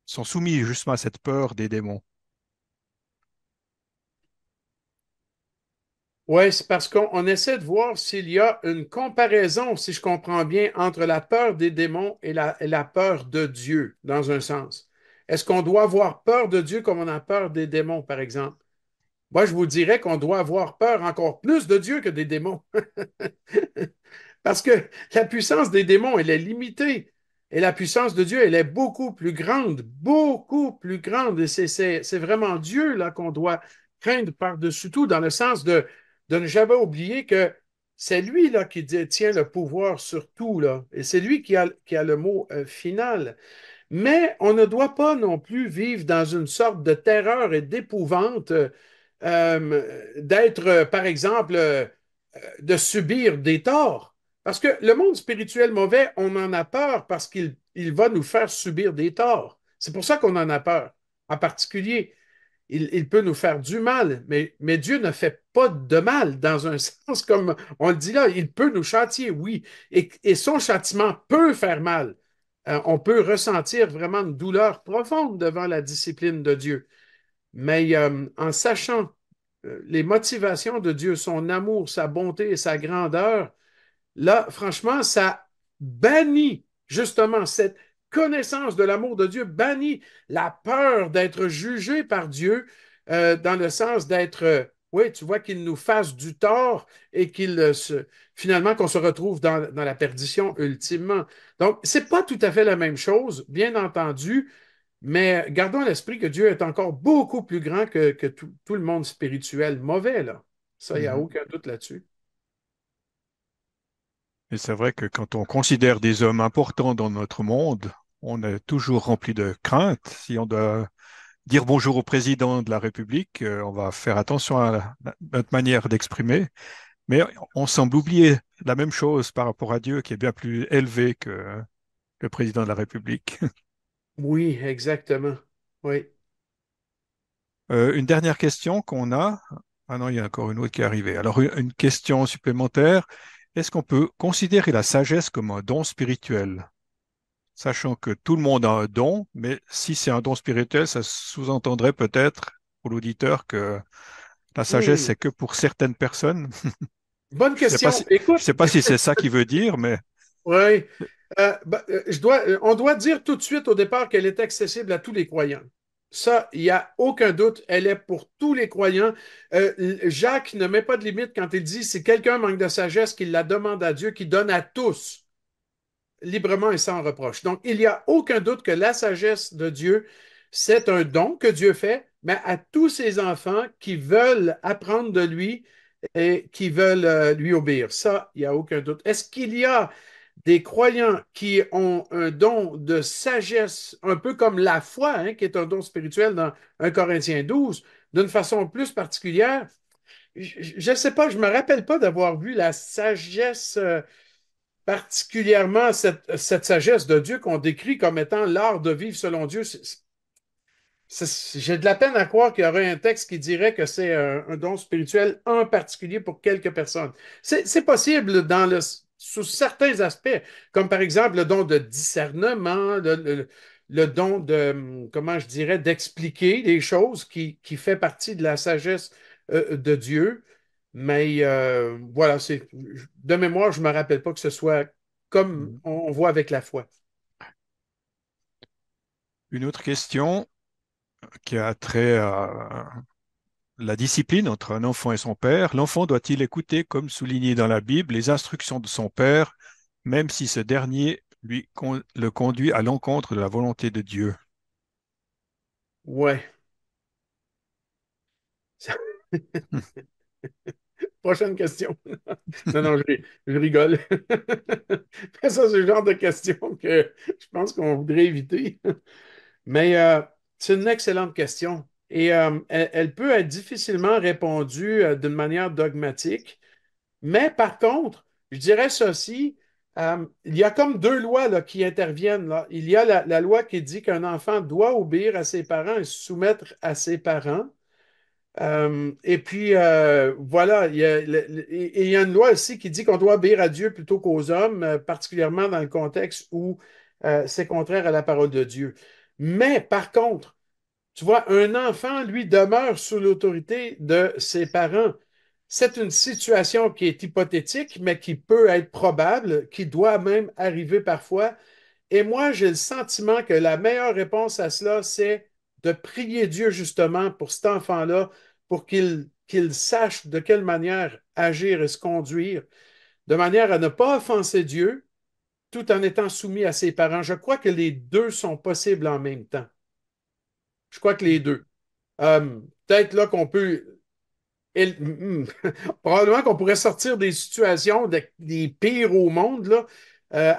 S3: sont soumis justement à cette peur des démons?
S2: Oui, c'est parce qu'on essaie de voir s'il y a une comparaison, si je comprends bien, entre la peur des démons et la peur de Dieu, dans un sens. Est-ce qu'on doit avoir peur de Dieu comme on a peur des démons, par exemple? Moi, je vous dirais qu'on doit avoir peur encore plus de Dieu que des démons. Parce que la puissance des démons, elle est limitée. Et la puissance de Dieu, elle est beaucoup plus grande, beaucoup plus grande. Et c'est vraiment Dieu là qu'on doit craindre par-dessus tout, dans le sens de ne jamais oublier que c'est lui là qui détient le pouvoir sur tout là. Et c'est lui qui a le mot final. Mais on ne doit pas non plus vivre dans une sorte de terreur et d'épouvante d'être, par exemple, de subir des torts. Parce que le monde spirituel mauvais, on en a peur parce qu'il va nous faire subir des torts. C'est pour ça qu'on en a peur. En particulier, il peut nous faire du mal, mais Dieu ne fait pas de mal dans un sens, comme on le dit là, il peut nous châtier, oui, et son châtiment peut faire mal. On peut ressentir vraiment une douleur profonde devant la discipline de Dieu. Mais en sachant les motivations de Dieu, son amour, sa bonté et sa grandeur, là, franchement, ça bannit justement cette connaissance de l'amour de Dieu, bannit la peur d'être jugé par Dieu dans le sens d'être, oui, tu vois, qu'il nous fasse du tort et finalement qu'on se retrouve dans la perdition ultimement. Donc, c'est pas tout à fait la même chose, bien entendu, mais gardons à l'esprit que Dieu est encore beaucoup plus grand que tout le monde spirituel mauvais, là. Ça, il n'y a
S3: Mhm.
S2: aucun doute là-dessus.
S3: Et c'est vrai que quand on considère des hommes importants dans notre monde, on est toujours rempli de crainte. Si on doit dire bonjour au président de la République, on va faire attention à notre manière d'exprimer. Mais on semble oublier la même chose par rapport à Dieu, qui est bien plus élevé que le président de la République.
S2: Oui, exactement. Oui.
S3: Une dernière question qu'on a. Ah non, il y a encore une autre qui est arrivée. Alors, une question supplémentaire. Est-ce qu'on peut considérer la sagesse comme un don spirituel? Sachant que tout le monde a un don, mais si c'est un don spirituel, ça sous-entendrait peut-être pour l'auditeur que la sagesse,
S2: Hmm.
S3: c'est que pour certaines personnes.
S2: Bonne question.
S3: Je
S2: Écoute,
S3: sais pas si c'est ça qu'il veut dire, mais
S2: oui, on doit dire tout de suite au départ qu'elle est accessible à tous les croyants. Ça, il n'y a aucun doute, elle est pour tous les croyants. Jacques ne met pas de limite quand il dit si quelqu'un manque de sagesse, qu'il la demande à Dieu, qui donne à tous, librement et sans reproche. Donc, il n'y a aucun doute que la sagesse de Dieu, c'est un don que Dieu fait, mais à tous ses enfants qui veulent apprendre de lui et qui veulent lui obéir. Ça, il n'y a aucun doute. Est-ce qu'il y a des croyants qui ont un don de sagesse, un peu comme la foi, hein, qui est un don spirituel dans 1 Corinthiens 12, d'une façon plus particulière? Je ne sais pas, je ne me rappelle pas d'avoir vu la sagesse particulièrement cette sagesse de Dieu qu'on décrit comme étant l'art de vivre selon Dieu. J'ai de la peine à croire qu'il y aurait un texte qui dirait que c'est un don spirituel en particulier pour quelques personnes. C'est possible sous certains aspects, comme par exemple le don de discernement, le don de, comment je dirais, d'expliquer les choses qui fait partie de la sagesse de Dieu. Mais voilà, de mémoire, je ne me rappelle pas que ce soit comme on voit avec la foi.
S3: une autre question qui a trait à la discipline entre un enfant et son père. L'enfant doit-il écouter, comme souligné dans la Bible, les instructions de son père, même si ce dernier le conduit à l'encontre de la volonté de Dieu?
S2: Ouais. Prochaine question. Non, non, je rigole. Ça, c'est le genre de question que je pense qu'on voudrait éviter. Mais c'est une excellente question. Et elle peut être difficilement répondue d'une manière dogmatique. Mais par contre, je dirais ceci, il y a comme deux lois là, qui interviennent, là. Il y a la loi qui dit qu'un enfant doit obéir à ses parents et se soumettre à ses parents. Et puis, voilà, il y a une loi aussi qui dit qu'on doit obéir à Dieu plutôt qu'aux hommes, particulièrement dans le contexte où c'est contraire à la parole de Dieu. Mais par contre, tu vois, un enfant, lui, demeure sous l'autorité de ses parents. C'est une situation qui est hypothétique, mais qui peut être probable, qui doit même arriver parfois. Et moi, j'ai le sentiment que la meilleure réponse à cela, c'est de prier Dieu justement pour cet enfant-là, pour qu'il sache de quelle manière agir et se conduire, de manière à ne pas offenser Dieu, tout en étant soumis à ses parents. Je crois que les deux sont possibles en même temps. Je crois que les deux. Peut-être là qu'on peut probablement qu'on pourrait sortir des situations des pires au monde, là,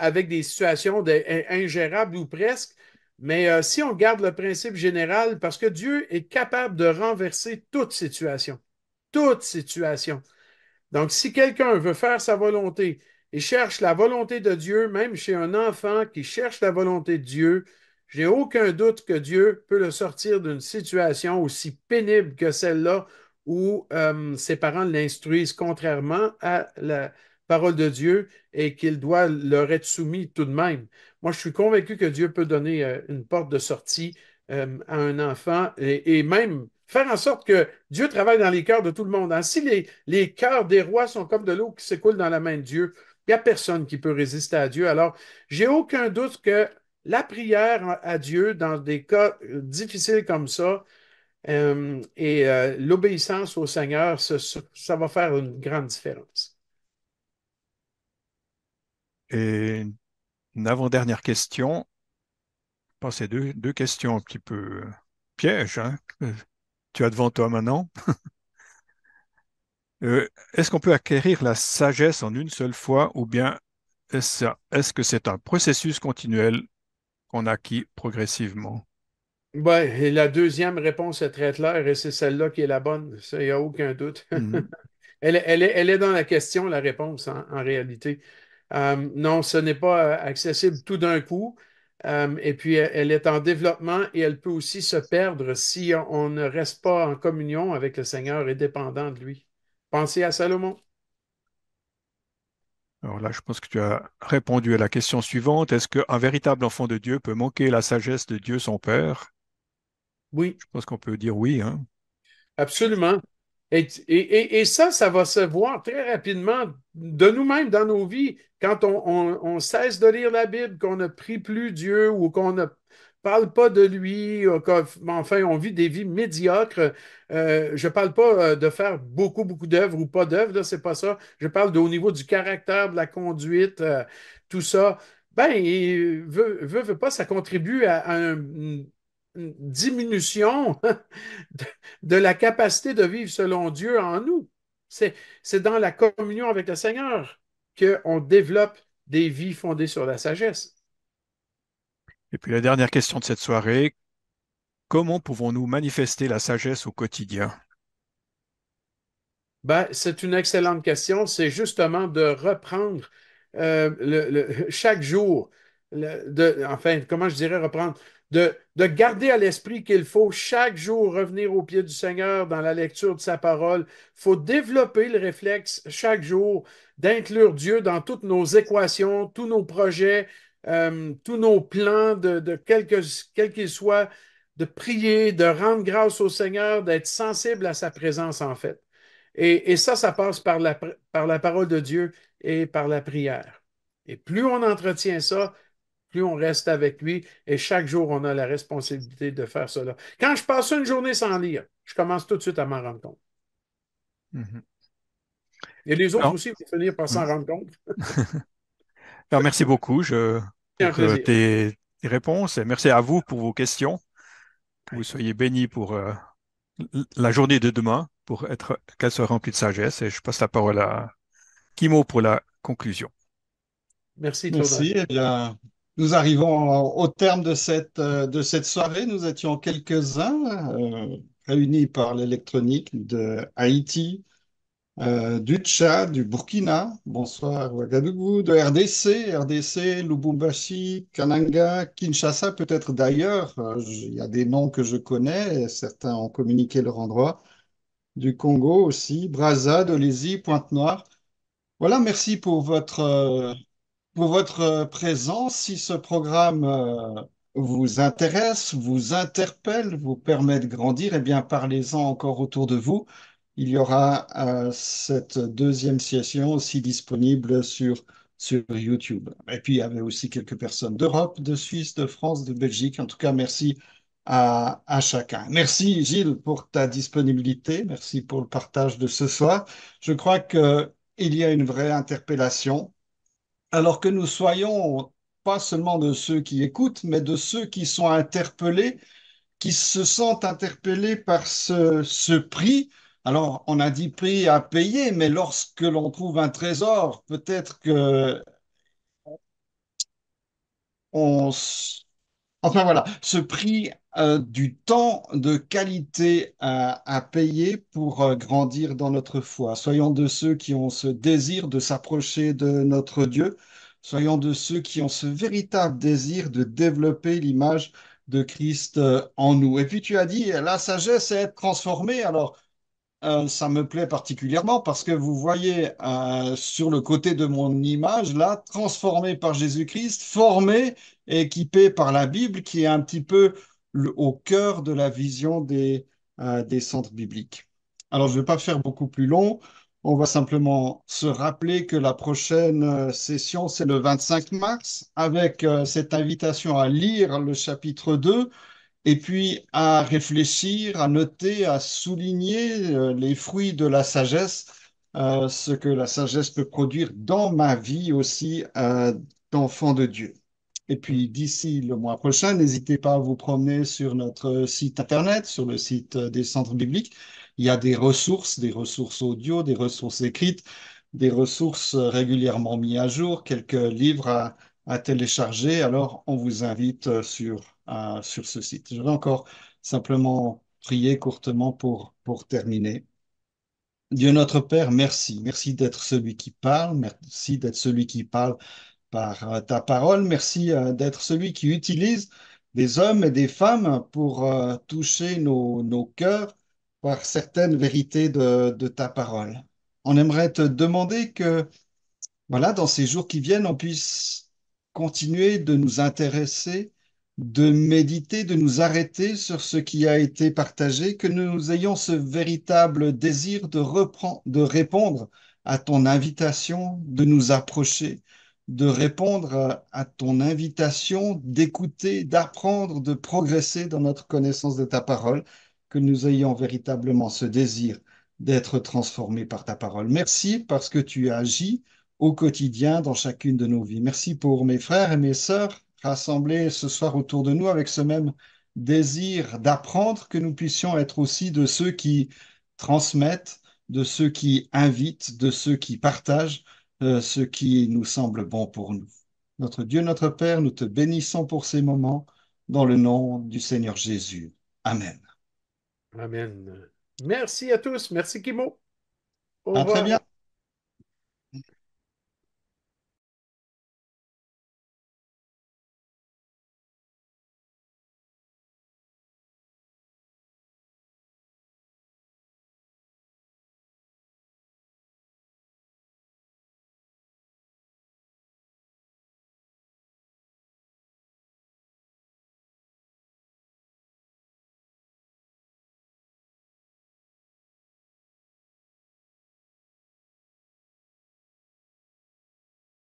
S2: avec des situations ingérables ou presque. Mais si on garde le principe général, parce que Dieu est capable de renverser toute situation. Donc, si quelqu'un veut faire sa volonté et cherche la volonté de Dieu, même chez un enfant qui cherche la volonté de Dieu, j'ai aucun doute que Dieu peut le sortir d'une situation aussi pénible que celle-là où ses parents l'instruisent contrairement à la parole de Dieu et qu'il doit leur être soumis tout de même. Moi, je suis convaincu que Dieu peut donner une porte de sortie à un enfant et même faire en sorte que Dieu travaille dans les cœurs de tout le monde. Hein. Si les cœurs des rois sont comme de l'eau qui s'écoule dans la main de Dieu, il n'y a personne qui peut résister à Dieu. Alors, j'ai aucun doute que la prière à Dieu dans des cas difficiles comme ça et l'obéissance au Seigneur, ça va faire une grande différence.
S3: Et une avant-dernière question. Je pense que c'est deux questions un petit peu pièges, hein, que tu as devant toi maintenant. Est-ce qu'on peut acquérir la sagesse en une seule fois ou bien est-ce que c'est un processus continuel qu'on acquit progressivement?
S2: Ouais, et la deuxième réponse est très claire et c'est celle-là qui est la bonne. Ça, il n'y a aucun doute.
S3: Mhm.
S2: Elle est dans la question, la réponse, en réalité. Non, ce n'est pas accessible tout d'un coup. Et puis, elle est en développement et elle peut aussi se perdre si on ne reste pas en communion avec le Seigneur et dépendant de lui. Pensez à Salomon.
S3: Alors là, je pense que tu as répondu à la question suivante. Est-ce qu'un véritable enfant de Dieu peut manquer la sagesse de Dieu son Père?
S2: Oui.
S3: Je pense qu'on peut dire oui, hein.
S2: Absolument. Et ça, ça va se voir très rapidement de nous-mêmes dans nos vies. Quand on cesse de lire la Bible, qu'on ne prie plus Dieu ou qu'on ne parle pas de lui, enfin, on vit des vies médiocres. Je ne parle pas de faire beaucoup, beaucoup d'œuvres ou pas d'œuvres, là, c'est pas ça. Je parle au niveau du caractère, de la conduite, tout ça. Ben, veut pas, ça contribue à une diminution de, de la capacité de vivre selon Dieu en nous. C'est, c'est dans la communion avec le Seigneur qu'on développe des vies fondées sur la sagesse.
S3: Et puis la dernière question de cette soirée, comment pouvons-nous manifester la sagesse au quotidien?
S2: Ben, c'est une excellente question. C'est justement de reprendre chaque jour, enfin, comment je dirais reprendre, de garder à l'esprit qu'il faut chaque jour revenir au pied du Seigneur dans la lecture de sa parole. Il faut développer le réflexe chaque jour d'inclure Dieu dans toutes nos équations, tous nos projets, tous nos plans, quel qu'ils soient, de prier, de rendre grâce au Seigneur, d'être sensible à sa présence en fait. Et ça passe par la parole de Dieu et par la prière. Et plus on entretient ça, plus on reste avec lui. Et chaque jour, on a la responsabilité de faire cela. Quand je passe une journée sans lire, je commence tout de suite à m'en rendre compte.
S3: Mhm.
S2: Et les autres
S3: Alors,
S2: aussi vont finir par s'en
S3: mhm.
S2: rendre compte.
S3: Alors, merci beaucoup
S2: C'est un
S3: pour
S2: plaisir.
S3: tes réponses et merci à vous pour vos questions. Que vous soyez bénis pour la journée de demain, pour être qu'elle soit remplie de sagesse. Et je passe la parole à Kimo pour la conclusion.
S2: Merci, Claude.
S1: Merci. Eh bien, nous arrivons au terme de cette soirée. Nous étions quelques-uns réunis par l'électronique de Haïti, du Tchad, du Burkina, bonsoir Ouagadougou, de RDC, Lubumbashi, Kananga, Kinshasa, peut-être d'ailleurs. Il y a des noms que je connais, et certains ont communiqué leur endroit. Du Congo aussi, Brazza, Dolésy, Pointe-Noire. Voilà, merci pour votre présence. Si ce programme vous intéresse, vous interpelle, vous permet de grandir, eh bien, parlez-en encore autour de vous. Il y aura cette deuxième session aussi disponible sur YouTube. Et puis, il y avait aussi quelques personnes d'Europe, de Suisse, de France, de Belgique. En tout cas, merci à chacun. Merci, Gilles, pour ta disponibilité. Merci pour le partage de ce soir. Je crois qu'il y a une vraie interpellation alors que nous soyons pas seulement de ceux qui écoutent, mais de ceux qui sont interpellés, qui se sentent interpellés par ce prix. Alors, on a dit prix à payer, mais lorsque l'on trouve un trésor, peut-être que on, enfin voilà, ce prix du temps de qualité à payer pour grandir dans notre foi. Soyons de ceux qui ont ce désir de s'approcher de notre Dieu. Soyons de ceux qui ont ce véritable désir de développer l'image de Christ en nous. Et puis tu as dit, la sagesse, c'est être transformé. Alors, ça me plaît particulièrement parce que vous voyez sur le côté de mon image, là, transformé par Jésus-Christ, formé et équipé par la Bible, qui est un petit peu au cœur de la vision des centres bibliques. Alors, je ne vais pas faire beaucoup plus long. On va simplement se rappeler que la prochaine session, c'est le 25 mars, avec cette invitation à lire le chapitre 2 et puis à réfléchir, à noter, à souligner les fruits de la sagesse, ce que la sagesse peut produire dans ma vie aussi d'enfant de Dieu. Et puis d'ici le mois prochain, n'hésitez pas à vous promener sur notre site internet, sur le site des centres bibliques. Il y a des ressources audio, des ressources écrites, des ressources régulièrement mises à jour, quelques livres à télécharger. Alors, on vous invite sur ce site. Je vais encore simplement prier courtement pour terminer. Dieu notre Père, merci. Merci d'être celui qui parle. Merci d'être celui qui parle par ta parole. Merci d'être celui qui utilise des hommes et des femmes pour toucher nos cœurs par certaines vérités de ta parole. On aimerait te demander que voilà, dans ces jours qui viennent, on puisse continuer de nous intéresser, de méditer, de nous arrêter sur ce qui a été partagé, que nous ayons ce véritable désir de répondre à ton invitation, de nous approcher, de répondre à ton invitation, d'écouter, d'apprendre, de progresser dans notre connaissance de ta parole, que nous ayons véritablement ce désir d'être transformés par ta parole. Merci parce que tu agis au quotidien dans chacune de nos vies. Merci pour mes frères et mes sœurs rassemblés ce soir autour de nous avec ce même désir d'apprendre, que nous puissions être aussi de ceux qui transmettent, de ceux qui invitent, de ceux qui partagent ce qui nous semble bon pour nous. Notre Dieu, notre Père, nous te bénissons pour ces moments dans le nom du Seigneur Jésus. Amen.
S2: Amen. Merci à tous. Merci, Kimo. Au
S1: À très
S2: revoir.
S1: bien.